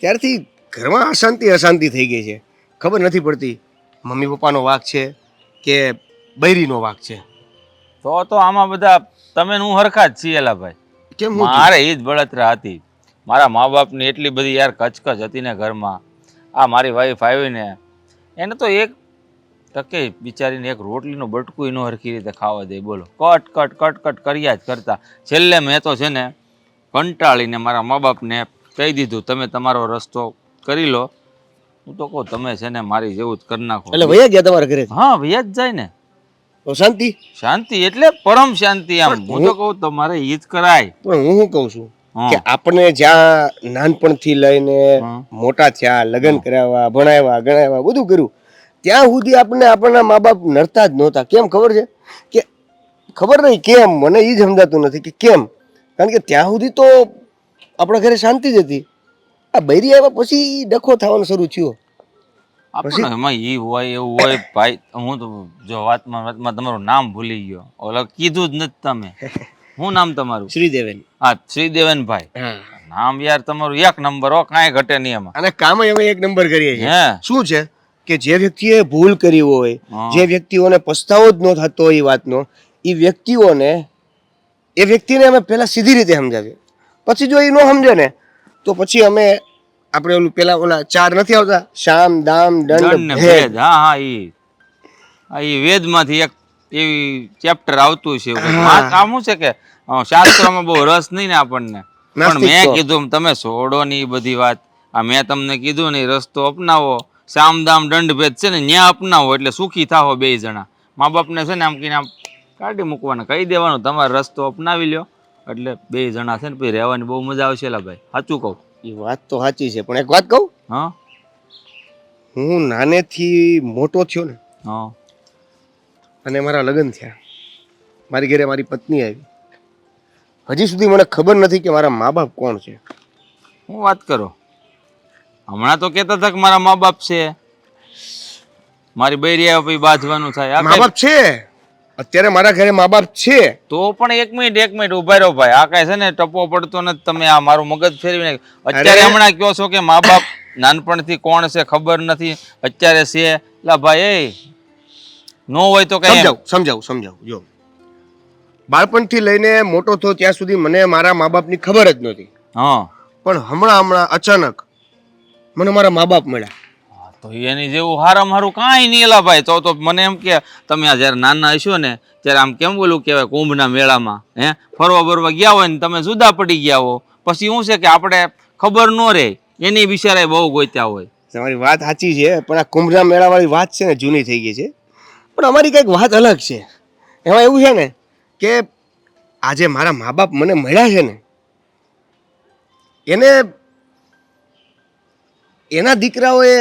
ત્યારથી ઘરમાં અશાંતિ થઈ ગઈ છે. ખબર નથી પડતી મમ્મી પપ્પાનો વાંક છે કે બૈરીનો વાંક છે. તો આમાં બધા તમે ને હું હરખા જ છીએ એલા ભાઈ. કેમ હું થયું? મારે એ જ બળતરા હતી. મારા મા બાપની એટલી બધી યાર કચકચ હતી ને ઘરમાં. આ મારી વાઈફ આવીને એને તો એક ટકે બિચારીને એક રોટલીનું બટકું ન હરખી રીતે ખાવા દે. બોલો, કટ કટ કટ કટ કર્યા જ કરતા. છેલ્લે મેં તો છે ને કંટાળીને મારા મા બાપને કહી દીધું, તમે તમારો રસ્તો કરી લો. હું તો કહું તમે છે ને મારી જેવું જ કરી નાખો. એટલે વયા ગયા તમારા ઘરે? હા, વ્યાજ જાય ને. તો શાંતિ. શાંતિ એટલે પરમ શાંતિ. આમ હું તો કહું તમારે ઈ જ કરાય. પણ હું શું કહું છું હા. કે આપણે જ્યાં નાનપણથી લઈને હા. મોટા થયા, લગ્ન કરાવ્યા, ભણાવ્યા, ગણાવ્યા, બધું કર્યું, ત્યાં સુધી આપણને આપણા મા બાપ નડતા જ નહોતા. કેમ ખબર છે? કે ખબર નહીં કેમ, મને એ જ સમજાતું નથી કે કેમ. કારણ કે ત્યાં સુધી તો આપણા ઘરે શાંતિ જ હતી. આ બૈરી આવ્યા પછી ડખો થવાનું શરૂ થયો. આપણે એમાં ઈ હોય એવું હોય ભાઈ. હું તો જો વાતમાં તમારું નામ ભૂલી ગયો. ઓલા કીધું જ નથી તમે. શું નામ તમારું? શ્રીદેવન. હા, શ્રીદેવનભાઈ. હા. નામ યાર તમારું એક નંબર હો, કાંઈ ઘટે નહીં એમાં. અને કામ અમે એક નંબર કરીએ છીએ. હે શું છે કે જે વ્યક્તિએ ભૂલ કરી હોય, હા. જે વ્યક્તિઓને પસ્તાવો જ ન થતો એ વાતનો, એ વ્યક્તિને અમે પહેલા સીધી રીતે સમજાવીએ. પછી જો એ ન સમજે ને તો પછી અમે આપણે ઓલા 4 નથી આવતા, શામ દામ દંડ દંડ ને ભેદ. ભેદ. હા, ઈ વેદમાંથી એક એવી ચેપ્ટર આવતું છે એવું કંઈક. વાત આમ શું છે કે શાસ્ત્રોમાં બહુ રસ નહીં ને આપણને. પણ નાસ્તિક મેં છો. કીધું તમે છોડો ને ઈ બધી વાત. આ મેં તમને કીધું ને ઈ રસ્તો અપનાવો. સામદામ દંડ ભેદ છે ને ન્યા અપનાવો એટલે સુખી થાઓ બે જણા. મા બાપને છે ને આમ કહીને આમ કાઢી મૂકવાના, કહી દેવાનું તમારો રસ્તો અપનાવી લ્યો એટલે બે જણા છે ને પછી રહેવાની બહુ મજા આવશે લા ભાઈ. સાચું કહું? એ વાત તો સાચી છે, પણ એક વાત કહું, હા હું નાનેથી મોટો થયો ને હા અને મારા લગ્ન થયા, મારી ઘરે મારી પત્ની આવી, હજી સુધી મને ખબર નથી કે મારા મા બાપ કોણ છે. હું વાત કરો? હમણાં તો કહેતા હતા કે મારા મા બાપ છે. મારી બૈરી આવ્યા પછી બાંધવાનું થાય. આ મા બાપ છે, અત્યારે મારા ઘરે મા બાપ છે. તો પણ એક મિનિટ ઉભા રહો ભાઈ. આ કાંઈ છે ને ટપો પડતો નથી. તમે આ મારું મગજ ફેરવીને અત્યારે અરે. હમણાં કહો છો કે મા બાપ નાનપણથી કોણ છે ખબર નથી, અત્યારે છે. લા ભાઈ નો હોય તો કઈ સમજાવું જો, બાળપણથી લઈને મોટો થયો ત્યાં સુધી મને મારા મા બાપની ખબર જ નહોતી. હા પણ હમણાં અચાનક મને મારા મા બાપ મળ્યા. તો એની જેવું હારામાં હારું કાંઈ નહીં એલા ભાઈ. તો મને એમ કે તમે આ જ્યારે નાના હશો ને ત્યારે આમ કેમ બોલું કહેવાય કુંભના મેળામાં ફરવા બરવા ગયા હોય ને તમે જુદા પડી ગયા હો, પછી શું છે કે આપણે ખબર ન રહે એની બિચારાએ બહુ ગોત્યા હોય. તમારી વાત સાચી છે, પણ આ કુંભના મેળા વાળી વાત છે ને જૂની થઈ ગઈ છે. પણ અમારી કંઈક વાત અલગ છે. એમાં એવું છે ને કે આજે મારા મા બાપ મને મળ્યા છે ને, એના દીકરાઓએ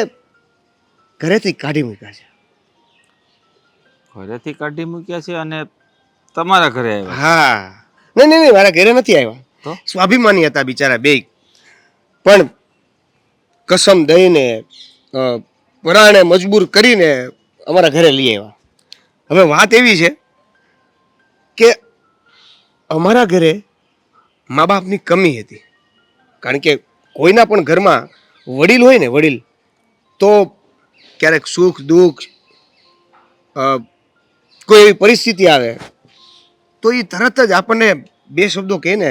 ઘરેથી કાઢી મૂક્યા છે. ઘરેથી કાઢી મૂક્યા છે અને તમારા ઘરે આવ્યા? હા. નહીં, મારા ઘરે નથી આવ્યા. તો? સ્વાભિમાની હતા બિચારા બે, પણ કસમ દઈને પરાણે મજબૂર કરીને અમારા ઘરે લઈ આવ્યા. હવે વાત એવી છે કે અમારા ઘરે મા બાપની કમી હતી. કારણ કે કોઈના પણ ઘરમાં વડીલ હોય ને, વડીલ તો ક્યારેક સુખ દુઃખ કોઈ એવી પરિસ્થિતિ આવે તો એ તરત જ આપણને બે શબ્દો કહે ને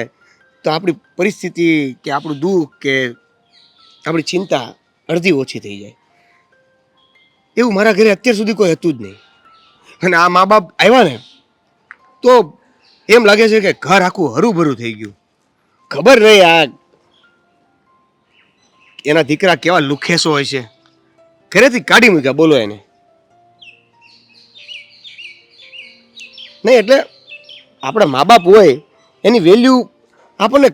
તો આપણી પરિસ્થિતિ કે આપણું દુઃખ કે આપણી ચિંતા અડધી ઓછી થઈ જાય. એવું મારા ઘરે અત્યાર સુધી કોઈ હતું જ નહીં. અને આ મા બાપ આવ્યા ને તો એમ લાગે છે કે ઘર આખું હરુભરું થઈ ગયું. ખબર નહીં આ એના દીકરા કેવા લુખેસો હોય છે, ઘરેથી કાઢી મૂક્યા. બોલો એને. નહીં એટલે આપણા મા બાપ હોય એની વેલ્યુ આપણને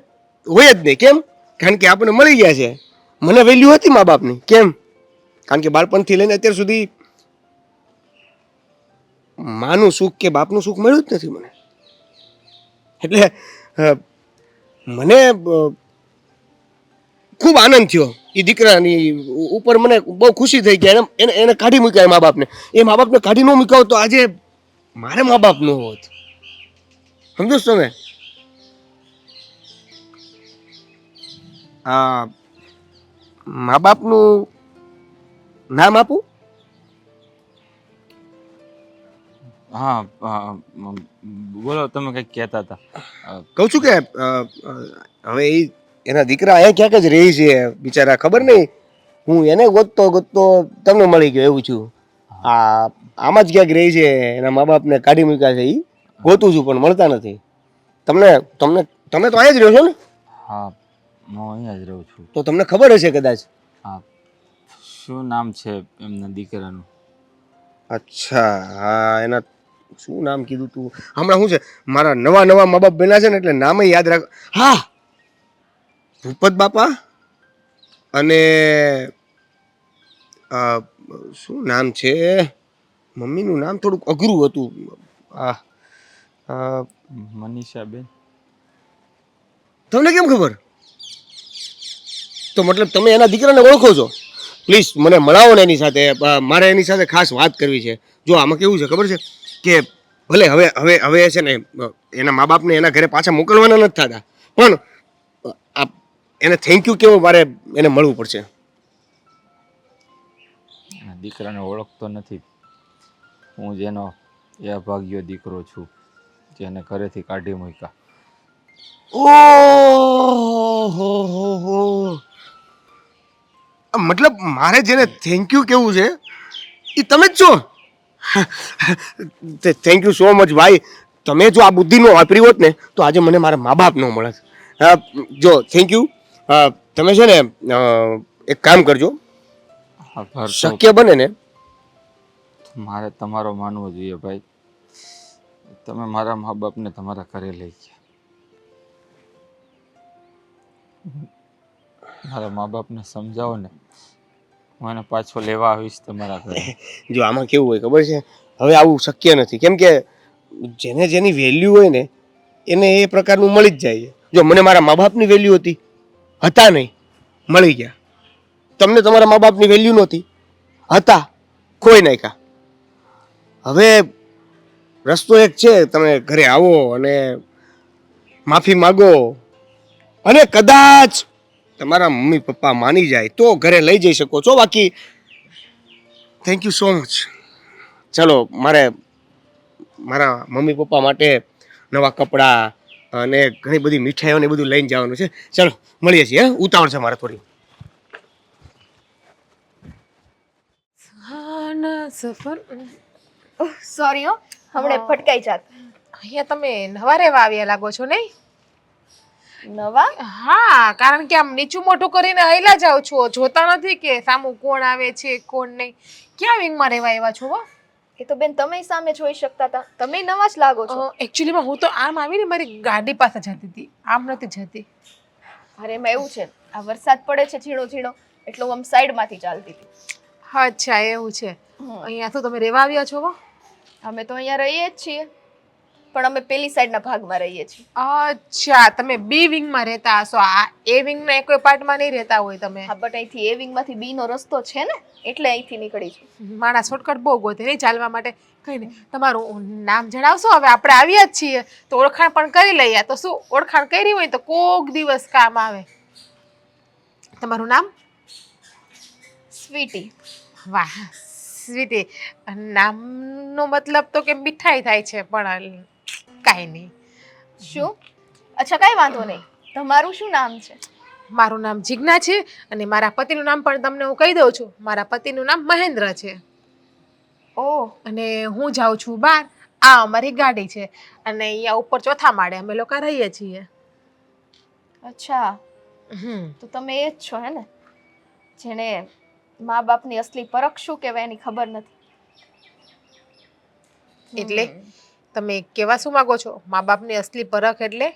હોય જ નહીં. કેમ? કારણ કે આપણને મળી ગયા છે. મને વેલ્યુ હતી મા બાપની. કેમ? કારણ કે બાળપણથી લઈને અત્યાર સુધી માનું સુખ કે બાપનું સુખ મળ્યું જ નથી મને. એટલે મને ખૂબ આનંદ થયો એ દીકરાની ઉપર. મને બહુ ખુશી થઈ કે એને કાઢી મૂક્યા મા બાપને. એ મા બાપને કાઢી ન મૂક્યા હોત તો આજે મારે મા બાપ ન હોત. સમજો છો તમે? મા બાપનું નામ આપું? હા બોલો તમે કંઈક કહેતા હતા. કહું છું કે હવે એના દીકરા અહીંયા ક્યાંક જ રહી છે બિચારા, ખબર નહીં. હું એને ગોતતો ગોતતો તમને મળી ગયો એવું છું. આમાં જ ક્યાંક રહી છે, એના મા બાપને કાઢી મૂક્યા છે. એ ગોતું છું પણ મળતા નથી. તમને તમને તમે તો અહીંયા જ રહ્યો છો ને? હા હું અહીંયા જ રહું છું. તો તમને ખબર હશે કદાચ. હા શું નામ છે એમના દીકરાનું? અચ્છા, હા, એના શું નામ કીધું તું હમણાં? શું છે, મારા નવા નવા મા બાપ બન્યા છે ને એટલે નામ યાદ રાખ. હા, ભૂપત બાપા અને શું નામ છે, મમ્મીનું નામ થોડુંક અઘરું હતું. મનીષાબેન. તમને કેમ ખબર? તો મતલબ તમે એના દીકરાને ઓળખો છો? પ્લીઝ મને મળાવો ને એની સાથે. મારે એની સાથે ખાસ વાત કરવી છે. જો આમાં કેવું છે ખબર છે કે ભલે હવે હવે હવે છે ને એના મા બાપને એના ઘરે પાછા મોકલવાના નથી થતા, પણ એને થેન્ક યુ કેવું મારે એને મળવું પડશે. દીકરાને ઓળખતો નથી. હું જેનો એ અભાગ્યો દીકરો છું, જેને ઘરેથી કાઢી મૂક્યા. ઓહો, મતલબ મારે જેને થેન્ક યુ કેવું છે એ તમે જ છો. થેન્ક યુ સો મચ ભાઈ. તમે જો આ બુદ્ધિ નો વાપરી હોત ને તો આજે મને મારા મા બાપ ન મળે. જો થેન્ક યુ. તમે છે ને એક કામ કરજો, શક્ય બને ને. મારે તમારો માનવો જોઈએ ભાઈ. તમે મારા મા બાપને તમારા ઘરે લઈ ગયા. મારા મા બાપને સમજાવો ને, હું એને પાછો લેવા આવીશ તમારા ઘરે. જો આમાં કેવું હોય ખબર છે, હવે આવું શક્ય નથી. કેમ કે જેને જેની વેલ્યુ હોય ને એને એ પ્રકારનું મળી જ જાય છે. જો મને મારા મા બાપની વેલ્યુ હતી, હતા નહીં, મળી ગયા. તમને તમારા મા બાપની વેલ્યુ નહોતી, હતા, ખોઈ નાખ્યા. હવે રસ્તો એક છે, તમે ઘરે આવો અને માફી માગો, અને કદાચ તમારા મમ્મી પપ્પા માની જાય તો ઘરે લઈ જઈ શકો છો. બાકી થેન્ક યુ સો મચ. ચલો, મારે મારા મમ્મી પપ્પા માટે નવા કપડાં અને ઘણી બધી મીઠાઈઓ ને બધું લઈને જવાનું છે. ચલો મળીએ છીએ. ઉતાવળ છે મારે થોડી. સોરી હો, હમણે ભટકાઈ જાત. અહીંયા તમે નવા રહેવા આવ્યા લાગો છો નહીં? નવા? હા, કારણ કે આમ નીચું મોટું કરીને હૈલા જાવ છો, જોતા નથી કે સામું કોણ આવે છે કોણ નહીં. ક્યાં વિંગમાં રહેવા આવ્યા છો? એ તો બેન તમે સામે જોઈ શકતા હતા. તમે નવા જ લાગો છો. એકચ્યુઅલીમાં હું તો આમ આવીને મારી ગાડી પાસે જતી હતી, આમ નથી જતી. અરે એમાં એવું છે, આ વરસાદ પડે છે ઝીણો ઝીણો, એટલે હું આમ સાઈડમાંથી ચાલતી હતી. અચ્છા એવું છે. અહીંયા તો તમે રહેવા આવ્યા છો? અમે તો અહીંયા રહીએ જ છીએ, પણ અમે પેલી સાઈડના ભાગમાં રહીએ છીએ. અચ્છા, તમે બી વિંગમાં રહેતા હશો. આ એ વિંગના કોઈ પાર્ટમાં નહીં રહેતા હોય તમે? હા, બટ અહીંથી એ વિંગમાંથી બી નો રસ્તો છે ને, એટલે અહીંથી નીકળી છું. માણસ શોર્ટકટ બહુ ગોતે નહીં ચાલવા માટે. કઈ નહીં, તમારું નામ જણાવશો? હવે આપણે આવ્યા જ છીએ તો ઓળખાણ પણ કરી લઈએ. તો શું, ઓળખાણ કરી હોય તો કોક દિવસ કામ આવે. તમારું નામ? સ્વીટી. વાહ સ્વીટી, નામનો મતલબ તો કે મીઠાઈ થાય છે, પણ કાંઈ નહીં. શું? અચ્છા, કાંઈ વાંધો નહીં. તમારું શું નામ છે? મારું નામ જિજ્ઞા છે, અને મારા પતિનું નામ પણ તમને હું કહી દઉં છું. મારા પતિનું નામ મહેન્દ્ર છે. ઓહ. અને હું જાઉં છું બહાર. આ અમારી ગાડી છે, અને અહીંયા ઉપર ચોથા માળે અમે લોકો રહીએ છીએ. અચ્છા, તો તમે એ જ છો હે ને, જેને મા બાપની અસલી પરખ શું કહેવાય એની ખબર નથી. એટલે તમે કેવા શું માંગો છો? મા બાપની અસલી પરખ એટલે?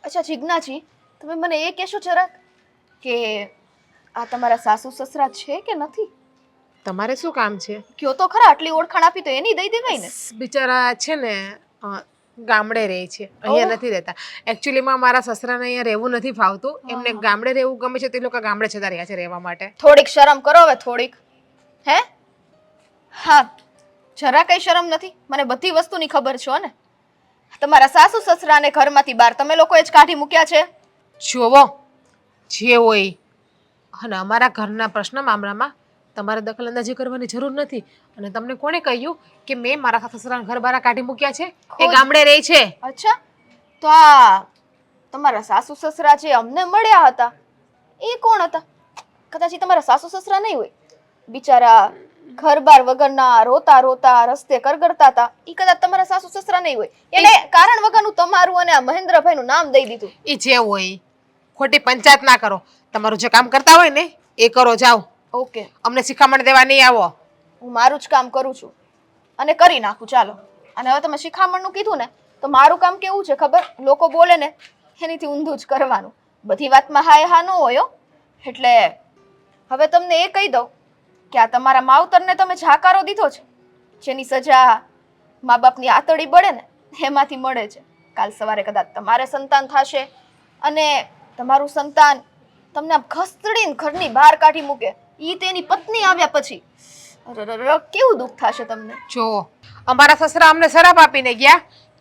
અચ્છા જિજ્ઞાજી, તમે મને એ કહેશો જરાક કે આ તમારા સાસુ સસરા છે કે નથી? તમારે શું કામ છે? કયો તો ખરા, આટલી ઓળખાણ આપી તો એની દઈ દેવાય ને. બિચારા છે ને ગામડે રહે છે, અહીંયા નથી રહેતા. એકચ્યુઅલીમાં મારા સસરાને અહીંયા રહેવું નથી ફાવતું. એમને ગામડે રહેવું ગમે છે, તે લોકો ગામડે જતા રહ્યા છે રહેવા માટે. થોડીક શરમ કરો હવે, થોડીક. હે? હા, જરા કઈ શરમ નથી? મને બધી વસ્તુની ખબર છે ને. તમારા સાસુ સસરાને ઘરમાંથી બહાર તમે લોકોએ જ કાઢી મૂક્યા છે. જોવો જે હોય, અને અમારા ઘરના પ્રશ્ન મામલામાં તમારે દખલઅંદાજી કરવાની જરૂર નથી. અને તમને કોણે કહ્યું કે મેં મારા સાસુ સસરાને ઘર બહાર કાઢી મૂક્યા છે? એ ગામડે રહે છે. અચ્છા, તો આ તમારા સાસુ સસરા જે અમને મળ્યા હતા એ કોણ હતા? કદાચ ઈ તમારા સાસુ સસરા નહીં હોય. બિચારા ઘર બાર વગરના રોતા રોતા રસ્તે કરગરતા હતા. ઈ કદાચ તમારા સાસુ સસરા નહીં હોય. એટલે કારણ વગરનું તમારું અને આ મહેન્દ્રભાઈનું નામ દઈ દીધું. એ જે હોય ખોટી પંચાયત ના કરો. તમારું જે કામ કરતા હોય ને એ કરો, જાઓ. ઓકે, અમને શિખામણ દેવા નહીં આવો. હું મારું જ કામ કરું છું અને કરી નાખું. ચાલો, અને હવે તમે શિખામણનું કીધું ને, તો મારું કામ કેવું છે ખબર? લોકો બોલે ને એનીથી ઊંધું જ કરવાનું. બધી વાતમાં હા ન હોય હો. એટલે હવે તમને એ કહી દઉં કે આ તમારા માવતરને તમે જાકારો દીધો છે, જેની સજા મા બાપની આતડી બળે ને એમાંથી મળે છે. કાલ સવારે કદાચ તમારે સંતાન થશે અને તમારું સંતાન તમને આમ ઘસડીને ઘરની બહાર કાઢી મૂકે, ઈ તેની પત્ની આવ્યા પછી કેવું દુઃખ થશે તમને. જો અમારા સસરા અમને શરાપ આપીને ગયા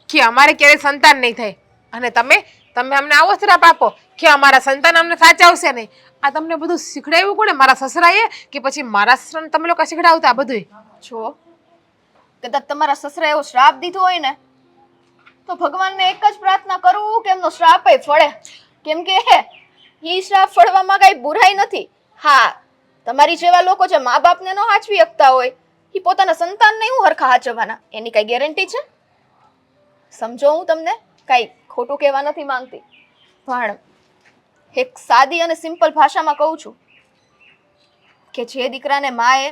કે અમારે ક્યારેય સંતાન નહીં થાય, અને તમે અમને આવો શ્રાપ આપો કે અમારા સંતાન અમને સાચવશે નહીં. આ તમને બધું શીખડાવ્યું કોણે? મારા સસરાએ કે પછી મારા સસરાને તમે લોકો શીખડાવતા બધું? જો કદાચ તમારા સસરા એવો શ્રાપ દીધો હોય ને, તો ભગવાનને એક જ પ્રાર્થના કરું કે એમનો શ્રાપ ફળે. કેમ કે ઈ શ્રાપ ફળવામાં કઈ બુરાઈ નથી. હા, તમારી જેવા લોકો જે મા બાપને ન હાચવી શકતા હોય, એ પોતાના સંતાનને હું હરખા હાચવવાના, એની કઈ ગેરંટી છે? સમજો, હું તમને કઈ ખોટું કહેવા નથી માંગતી, પણ એક સાદી અને સિમ્પલ ભાષામાં કહું છું કે જે દીકરાને માએ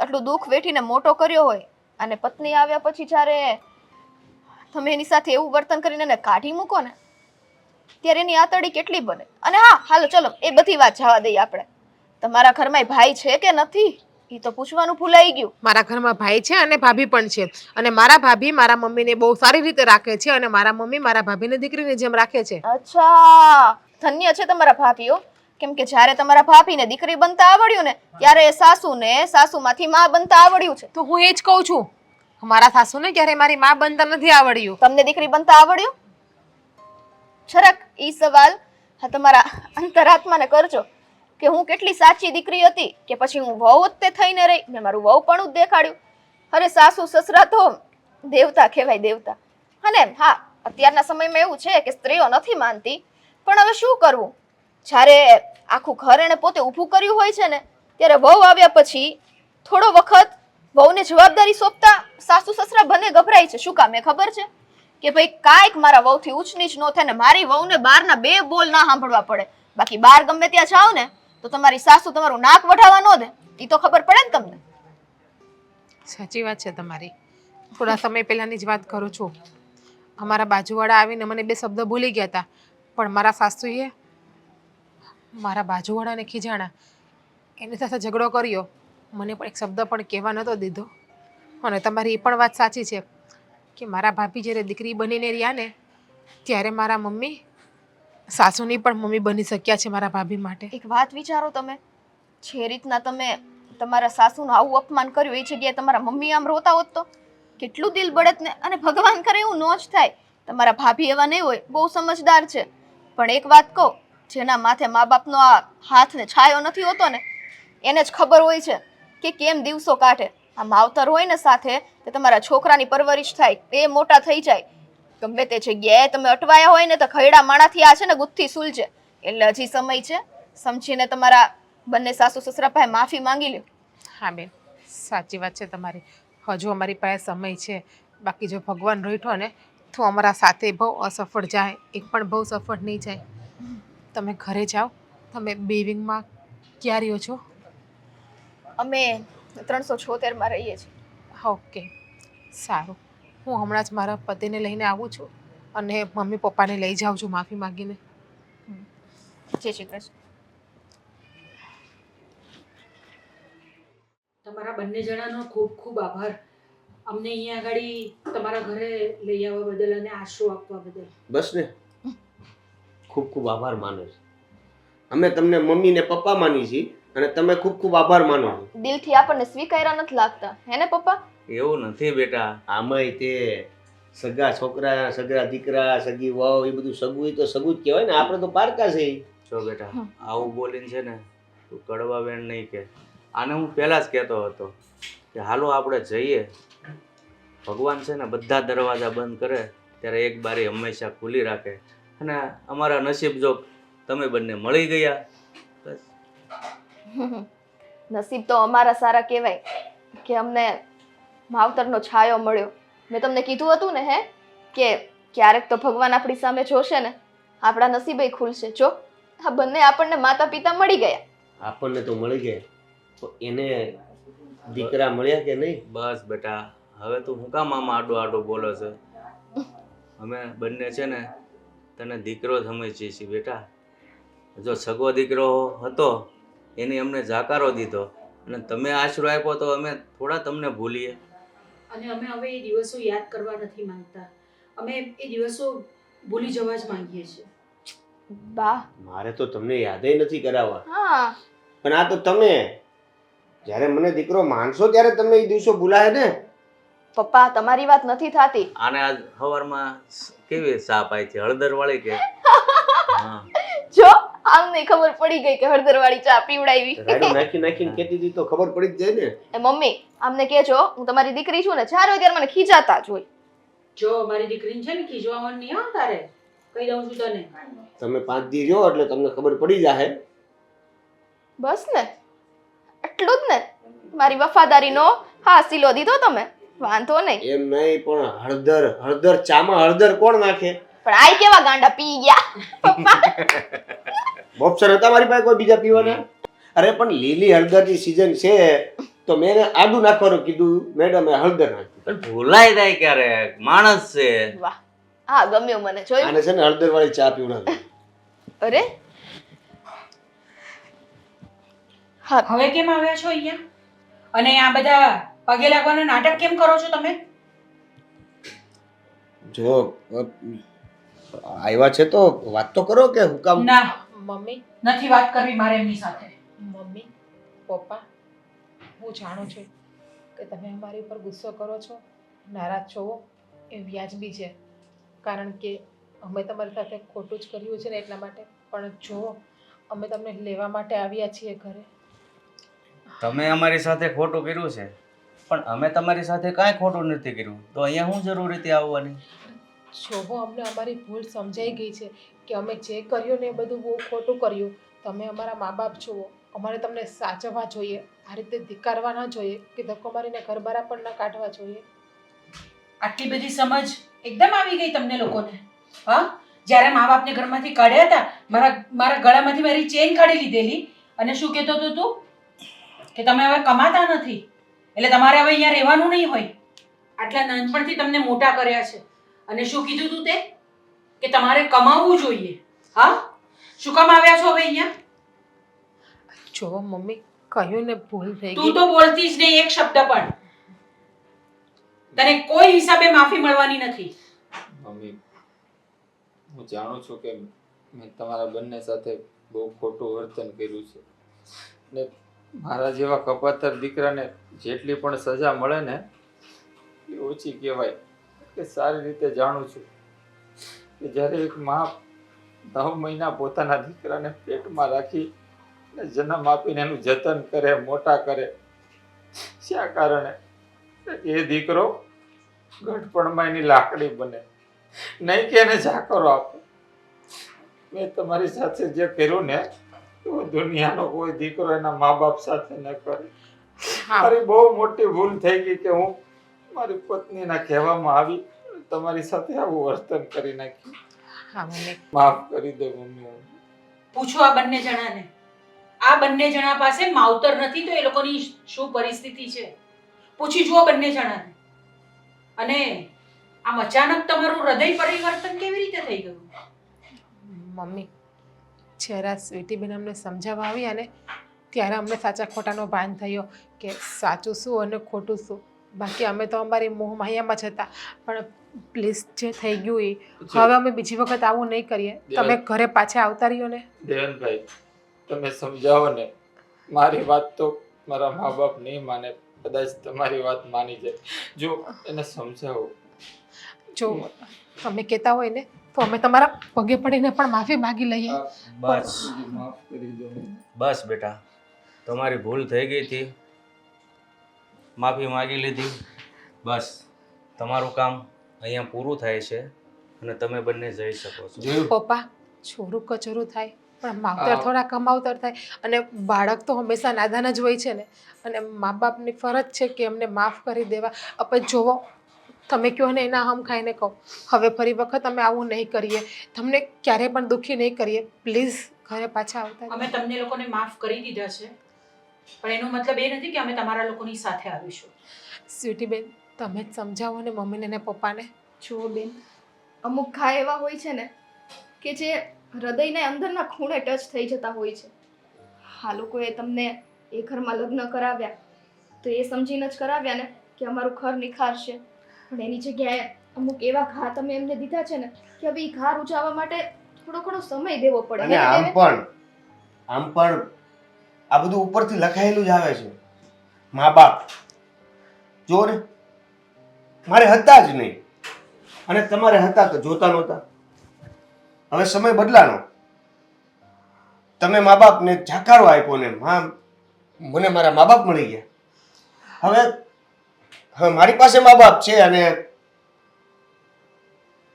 આટલું દુઃખ વેઠીને મોટો કર્યો હોય અને પત્ની આવ્યા પછી જ્યારે તમે એની સાથે એવું વર્તન કરીને એને કાઢી મૂકો ને, ત્યારે એની આતડી કેટલી બને. અને હા, હાલો ચલો એ બધી વાત જવા દઈએ આપણે. તમારા ઘરમાં ભાઈ છે કે નથી એ તો પૂછવાનું ભૂલાઈ ગયું. મારા ઘરમાં ભાઈ છે અને ભાભી પણ છે, અને મારા ભાભી મારા મમ્મીને બહુ સારી રીતે રાખે છે, અને મારા મમ્મી મારા ભાભીને દીકરીની જેમ રાખે છે. અચ્છા, ધન્ય છે તમારા ભાભીઓ. કેમ કે જ્યારે તમારા ભાભીને દીકરી બનતા આવડ્યું ને, ત્યારે એ સાસુને સાસુમાંથી માં બનતા આવડ્યું છે. તો હું એ જ કહું છું, મારા સાસુને ક્યારે મારી માં બનતા નથી આવડ્યું. તમને દીકરી બનતા આવડ્યું? જરાક ઈ સવાલ તમારા અંતરાત્માને કરજો કે હું કેટલી સાચી દીકરી હતી, કે પછી હું વહુ જ તે થઈને રહી ને મારું વહુ પણ જ દેખાડ્યું. અરે સાસુ સસરા તો દેવતા કહેવાય, દેવતા. અને હા, અત્યારના સમયમાં એવું છે કે સ્ત્રીઓ નથી માનતી, પણ હવે શું કરવું? જ્યારે આખું ઘર એને પોતે ઊભું કર્યું હોય છે ને, ત્યારે વહુ આવ્યા પછી થોડો વખત વહુને જવાબદારી સોંપતા સાસુ સસરા બંને ગભરાય છે. શું કામે ખબર છે? કે ભાઈ કાંઈક મારા વહુથી ઊંચ નીચ ન થાય ને મારી વહુને બહારના બે બોલ ના સાંભળવા પડે. બાકી બહાર ગમે ત્યાં જાઓ ને તો તમારી સાસુ તમારું નાક વઢાવા ન દે, એ તો ખબર પડે ને તમને. સાચી વાત છે તમારી. થોડા સમય પહેલાની જ વાત કરું છું. અમારા બાજુવાળા આવીને મને બે શબ્દ બોલી ગયા હતા, પણ મારા સાસુએ મારા બાજુવાળાને ખીજાણા, એની સાથે ઝઘડો કર્યો, મને પણ એક શબ્દ પણ કહેવા નહોતો દીધો. અને તમારી એ પણ વાત સાચી છે કે મારા ભાભી જ્યારે દીકરી બનીને રહ્યા ને, ત્યારે મારા મમ્મી સાસુની પણ મમ્મી બની શક્યા છે મારા ભાભી માટે. એક વાત વિચારો તમે, જે રીતના તમે તમારા સાસુનું આવું અપમાન કર્યું, એ જગ્યાએ તમારા મમ્મી આમ રોતા હોત તો કેટલું દિલ બળત ને. અને ભગવાન કરે એવું ન જ થાય. તમારા ભાભી એવા નહીં હોય, બહુ સમજદાર છે. પણ એક વાત કહું, જેના માથે મા બાપનો આ હાથ ને છાયો નથી હોતો ને, એને જ ખબર હોય છે કે કેમ દિવસો કાઢે. આ માવતર હોય ને સાથે, તે તમારા છોકરાની પરવરિશ થાય, એ મોટા થઈ જાય. ગમે તે જગ્યાએ તમે અટવાયા હોય ને તો ખૈડા માણાથી આ છે ને ગુથ્થી સુલજે. એટલે હજી સમય છે, સમજીને તમારા બંને સાસુ સસરા પાસે માફી માંગી લ્યો. હા બેન, સાચી વાત છે તમારી. હજુ અમારી પાસે સમય છે. બાકી જો ભગવાન રોઈઠો ને તો અમારા સાથે બહુ અસફળ જાય, એક પણ બહુ સફળ નહીં જાય. તમે ઘરે જાઓ. તમે બે વિંગમાં ક્યાં રહ્યો છો? અમે 376 રહીએ છીએ. ઓકે, સારું. હું હમણાં જ મારા પતિને લઈને આવું છું અને મમ્મી પપ્પાને લઈ જાઉં છું માફી માંગીને. જય શ્રી કૃષ્ણ. તમારા બંને જણાનો ખૂબ ખૂબ આભાર, અમને અહીંયા આગળ તમારા ઘરે લઈ આવવા બદલ અને આશરો આપવા બદલ. બસ ને, ખૂબ ખૂબ આભાર માનો છે. અમે તમને મમ્મી ને પપ્પા માની છીએ અને તમે ખૂબ ખૂબ આભાર માનો છો. દિલથી આપણને સ્વીકાર્યા નથી લાગતા, હે ને પપ્પા? એવું નથી બેટા. આમાંય તે સગા છોકરા, સગા દીકરા, સગી વહુ, એ બધું સગું તો સગું જ કહેવાય ને. આપણે તો પારકા છે. જો બેટા, આવું બોલીને છે ને તું કડવા બેન નહીં કે. આને હું પહેલાં જ કહેતો હતો કે હાલો આપણે જઈએ. ભગવાન છે ને બધા દરવાજા બંધ કરે ત્યારે એક બારી હંમેશા ખુલ્લી રાખે, અને અમારા નસીબ જો તમે બંને મળી ગયા બસ. નસીબ તો અમારા સારા કહેવાય કે અમને માવતરનો છાયો મળ્યો. મેં તમને કીધું હતું ને કે ક્યારેક તો ભગવાન આપણી સામે જોશે ને આપણા નસીબે ખુલશે. જો આ બંને આપણને માતા પિતા મળી ગયા. આપણને તો મળી ગયા, તો એને દીકરા મળ્યા કે નહીં? બસ બેટા, હવે તું હું કામ આમાં આડો આડો બોલો છે? અમે બંને છે ને તને દીકરો જ સમજીએ છીએ બેટા. જો સગો દીકરો હતો એની અમને જાકારો દીધો અને તમે આશરો આપ્યો તો અમે થોડા તમને ભૂલીએ. અને અમે હવે એ દિવસો યાદ કરવા નથી માંગતા. અમે એ દિવસો ભૂલી જવા જ માંગીએ છીએ. બા, મારે તો તમને યાદેય નથી કરાવવા, હા, પણ આ તો તમે જ્યારે મને દીકરો માનશો ત્યારે તમને એ દિવસો ભૂલાય ને. પપ્પા તમારી વાત નથી થતી. આને આજ સવારમાં કેવી સાપ આવી છે, હળદર વાળી કે? હા, જો આમને ખબર પડી ગઈ કે હળદરવાળી ચા પીવડાવી. રાડું નાખી નાખીને કહેતી હતી તો ખબર પડી જ જાય ને. એ મમ્મી આમને કહેજો હું તમારી દીકરી છું ને, જ્યારે હોય ત્યારે મને ખીજાતા જ હોય. જો મારી દીકરીને છે ને ખીજવાનું નહીં હો તારે, કહી દઉં છું તને. તમે 5 દી રહ્યો એટલે તમને ખબર પડી જાય. બસ ને, એટલું જ ને. મારી વફાદારીનો હાસિલો દીધો તમે, વાંધો નહીં. એમ નહીં, પણ હળદર ચામાં હળદર કોણ નાખે? પણ આઈ કેવા ગાંડા પી ગયા પપ્પા. બોક્સર હતા મારી પાસે કોઈ બીજા પીવાના? અરે પણ લીલી હળદરની સીઝન છે તો મેં એને આદુ નાખવાનું કીધું, મેડમે હળદર નાખી. પણ ભૂલાઈ જાય ક્યારેક, માણસ છે. વાહ, હા ગમ્યું મને. જોયું? આને છે ને હળદર વાળી ચા પીવડાવી. અરે હા, હવે કેમ આવ્યા છો અહીંયા? અને આ બધા પગે લાગવાના નાટક કેમ કરો છો તમે? જો આવ્યા છે તો વાત તો કરો કે હું કામ. ના, મમ્મી નથી વાત કરવી મારે એમની સાથે. મમ્મી પપ્પા, હું જાણું છું કે તમે અમારી ઉપર ગુસ્સો કરો છો, નારાજ છો, એ વ્યાજબી છે, કારણ કે અમે તમારી સાથે ખોટું જ કર્યું છે ને એટલા માટે. પણ જો અમે તમને લેવા માટે આવ્યા છીએ ઘરે. તમે અમારી સાથે ખોટું કર્યું છે, પણ અમે તમારી સાથે કાંઈ ખોટું નથી કર્યું, તો અહીંયા શું જરૂર હતી આવવાની? જો અમને અમારી ભૂલ સમજાઈ ગઈ છે કે અમે જે કર્યું ને એ બધું બહુ ખોટું કર્યું. તમે અમારા મા બાપ છો, અમારે તમને સાચવવા જોઈએ, આ રીતે ધિક્કારવા ન જોઈએ કે ધક્કો મારીને ઘર બહાર પણ ન કાઢવા જોઈએ. આટલી બધી સમજ એકદમ આવી ગઈ તમને લોકોને? હા, જ્યારે મા બાપને ઘરમાંથી કાઢ્યા હતા, મારા ગળામાંથી મારી ચેન કાઢી લીધેલી, અને શું કહેતો હતો તું? કે તમે હવે કમાતા નથી એટલે તમારે હવે અહીંયા રહેવાનું નહીં હોય. આટલા નાનપણથી તમને મોટા કર્યા છે, અને શું કીધું તું તે? કે તમારે કમાવવું જોઈએ. હા, શું કામ આવ્યા છો હવે અહીંયા? જો મમ્મી, કહ્યું ને ભૂલ થઈ તું ગઈ. તો બોલતી જ નહીં એક શબ્દ પણ. તને કોઈ હિસાબે માફી મળવાની નથી. મમ્મી, હું જાણું છું કે મેં તમારા બંને સાથે બહુ ખોટું વર્તન કર્યું છે, ને મારા જેવા કપાતર દીકરાને જેટલી પણ સજા મળે ને એ ઓછી કહેવાય. કે સારી રીતે જાણું છું કે જ્યારે એક મા 9 મહિના પોતાના દીકરાને પેટમાં રાખી ને જન્મ આપીને એનું જતન કરે, મોટા કરે, શા કારણે? એ દીકરો ગઢપણમાં એની લાકડી બને, નહીં કે એને ઝાકરો આપે. મેં તમારી સાથે જે કર્યું ને તો દુનિયાનો કોઈ દીકરો એના મા બાપ સાથે ન કરે. મારી બહુ મોટી ભૂલ થઈ ગઈ કે હું મારી પત્નીના કહેવામાં આવી તમારી સાથે આવું વર્તન કરી નાખ્યું. હા મમ્મી, માફ કરી દો મમ્મી. પૂછો આ બંને જણાને. આ બંને જણા પાસે માવતર નથી તો એ લોકોની શું પરિસ્થિતિ છે, પૂછી જુઓ બંને જણાને. અને આમ અચાનક તમારું હૃદય પરિવર્તન કેવી રીતે થઈ ગયું? મમ્મી જ્યારે આ સ્વીટીબેન અમને સમજાવવા આવ્યા ને ત્યારે અમને સાચા ખોટાનો ભાન થયો કે સાચું શું અને ખોટું શું. બાકી અમે તો અમારી મોહમાયામાં જ હતા. પણ પ્લીઝ જે થઈ ગયું એ હવે અમે બીજી વખત આવું નહીં કરીએ. તમે ઘરે પાછા આવતા રહ્યો ને. દેવનભાઈ, તમે સમજાવો ને. મારી વાત તો મારા મા બાપ નહીં માને, કદાચ તમારી વાત માની જાય. જો એને સમજાવો. જો તમે કહેતા હોય ને તો અમે તમારા પગે પડીને પણ માફી માંગી લઈએ. બસ માફ કરી દો. બસ બેટા, તમારી ભૂલ થઈ ગઈ હતી, માફી માગી લીધી, બસ તમારું કામ અહીંયા પૂરું થાય છે અને તમે બંને જઈ શકો છો. જોયું પપ્પા છોરું કચોરું થાય પણ માવતર થોડા કમાવતર થાય. અને બાળક તો હંમેશા નાદાન જ હોય છે ને, અને મા બાપની ફરજ છે કે એમને માફ કરી દેવા. પણ જોવો, તમે કહો ને એના હમ ખાઈને કહો, હવે ફરી વખત અમે આવું નહીં કરીએ, તમને ક્યારેય પણ દુઃખી નહીં કરીએ. પ્લીઝ ઘરે પાછા આવતા અમે તમને લોકોને માફ કરી દીધા છે, પણ એનો મતલબ એ નથી કે અમે તમારા લોકોની સાથે આવીશું. સ્વીટી બેન, તમે જ સમજાવો ને મમ્મીને ને પપ્પાને. જુઓ બેન, અમુક ઘા એવા હોય છે ને કે જે હૃદયને અંદરના ખૂણે ટચ થઈ જતા હોય છે. આ લોકોએ તમને એ ઘરમાં લગ્ન કરાવ્યા તો એ સમજીને જ કરાવ્યા ને કે અમારું ઘર નિખારશે, પણ એની જગ્યાએ અમુક એવા ઘા તમે એમને દીધા છે ને કે હવે એ ઘા રૂજાવવા માટે થોડો ઘણો સમય દેવો પડે. અને આમ પણ આ બધું ઉપરથી લખાયેલું જ આવે છે. મા બાપ જો ને, મારે હતા જ નહીં અને તમારે હતા તો જોતા નહોતા. હવે સમય બદલાનો. તમે મા બાપને જાકારો આપ્યો ને મને મારા મા બાપ મળી ગયા. હવે મારી પાસે મા બાપ છે અને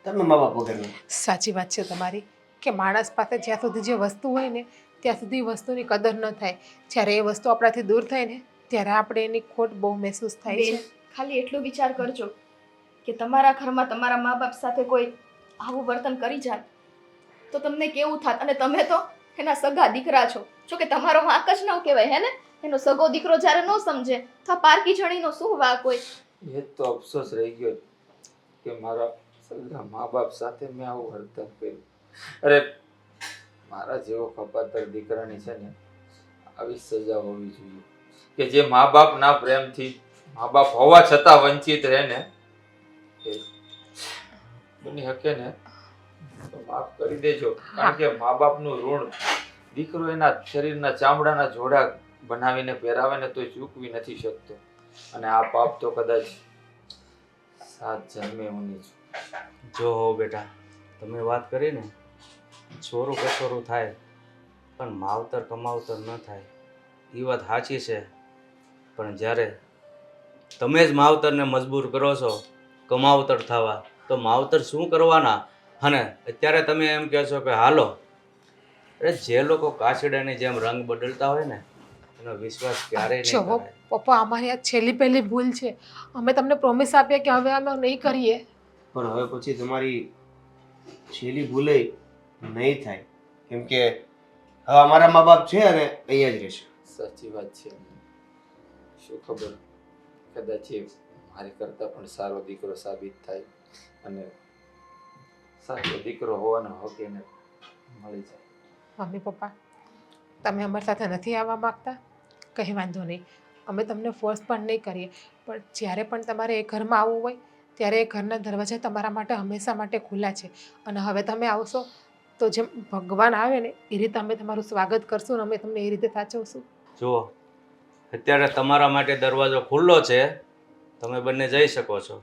તમે મા બાપ વગરના. સાચી વાત છે તમારી કે માણસ પાસે જ્યાં સુધી જે વસ્તુ હોય ને ત્યાં સુધી વસ્તુની કદર ન થાય. જ્યારે એ વસ્તુ આપણાથી દૂર થાય ને ત્યારે આપણે એની ખોટ બહુ મહેસૂસ થાય બેન, છે. ખાલી એટલો વિચાર કરજો કે તમારા ઘરમાં તમારા મા બાપ સાથે કોઈ આવું વર્તન કરી જાય તો તમને કેવું થાત. અને તમે તો એના સગા દીકરા છો, જો કે તમારો વાંક જ ન કહેવાય હે ને. એનો સગો દીકરો જ્યારે ન સમજે તો આ પારકી જણીનો શું વાંક હોય. એ તો અફસોસ રહી ગયો કે મારા સગા મા બાપ સાથે મેં આવું વર્તન કર્યું. અરે મારા જેવો કપાતર દીકરાની છે ને આવી સજા હોવી જોઈએ કે જે મા બાપના પ્રેમથી મા બાપ હોવા છતાં વંચિત રહે ને, એ બની શકે ને તો માફ કરી દેજો. કારણ કે મા બાપનું ઋણ દીકરો એના શરીરના ચામડાના જોડા બનાવીને પહેરાવે ને તો ચૂકવી નથી શકતો. અને આ પાપ તો કદાચ 7 જન્મે ઊની છું. જો હો બેટા, તમે વાત કરી ને છોરું કચોરું થાય પણ માવતર કમાવતર ન થાય, એ વાત સાચી છે. પણ જ્યારે તમે જ માવતરને મજબૂર કરો છો કમાવતર થવા, તો માવતર શું કરવાના? અને અત્યારે તમે એમ કહો છો કે હાલો. અરે જે લોકો કાચડાની જેમ રંગ બદલતા હોય ને એનો વિશ્વાસ ક્યારેય નહીં જો કરાય. પપ્પા, અમારી આ છેલ્લી પહેલી ભૂલ છે. અમે તમને પ્રોમિસ આપ્યા કે હવે અમે નહીં કરીએ. પણ હવે પછી તમારી છેલ્લી ભૂલે નહીં થાય, કેમ કે હવે અમારા મા બાપ છે અને અહીંયા જ રહેશે. સાચી વાત છે. શું ખબર, કદાચ એ મારી કરતા પણ સારો દીકરો સાબિત થાય અને સાચો દીકરો હોવાનો હક એને મળી જાય. મમ્મી પપ્પા, તમે અમારી સાથે નથી આવવા માંગતા? કંઈ વાંધો નહીં, અમે તમને ફોર્સ પણ નહીં કરીએ. પણ જ્યારે પણ તમારે એ ઘરમાં આવવું હોય ત્યારે એ ઘરના દરવાજા તમારા માટે હંમેશા માટે ખુલ્લા છે. અને હવે તમે આવશો તો જેમ ભગવાન આવે ને એ રીતે અમે તમારું સ્વાગત કરશું અને અમે તમને એ રીતે સાચવશું. જુઓ, અત્યારે તમારા માટે દરવાજો ખુલ્લો છે, તમે બંને જઈ શકો છો.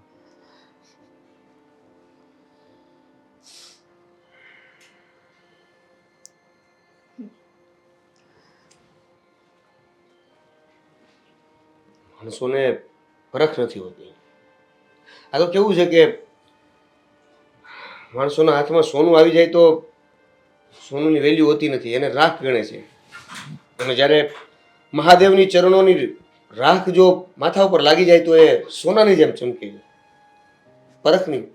માણસોને પરખ નથી હોતી. આ તો કેવું છે કે માણસોના હાથમાં સોનું આવી જાય તો સોનુની વેલ્યુ હોતી નથી, એને રાખ ગણે છે. અને જ્યારે મહાદેવની ચરણોની રાખ જો માથા ઉપર લાગી જાય તો એ સોનાની જેમ ચમકે છે. પરખ નહીં.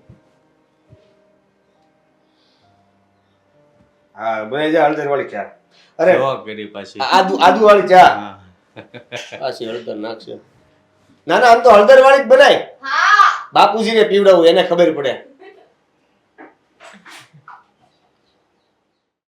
હા, બને છે હળદર વાળી ચા. અરે જોવા કરી પાછી. આદુ વાળી ચા. હા. પાછી હળદર નાખશે. ના ના, આમ તો હળદર વાળી જ બનાય. બાપુજીને પીવડાવું, એને ખબર પડે.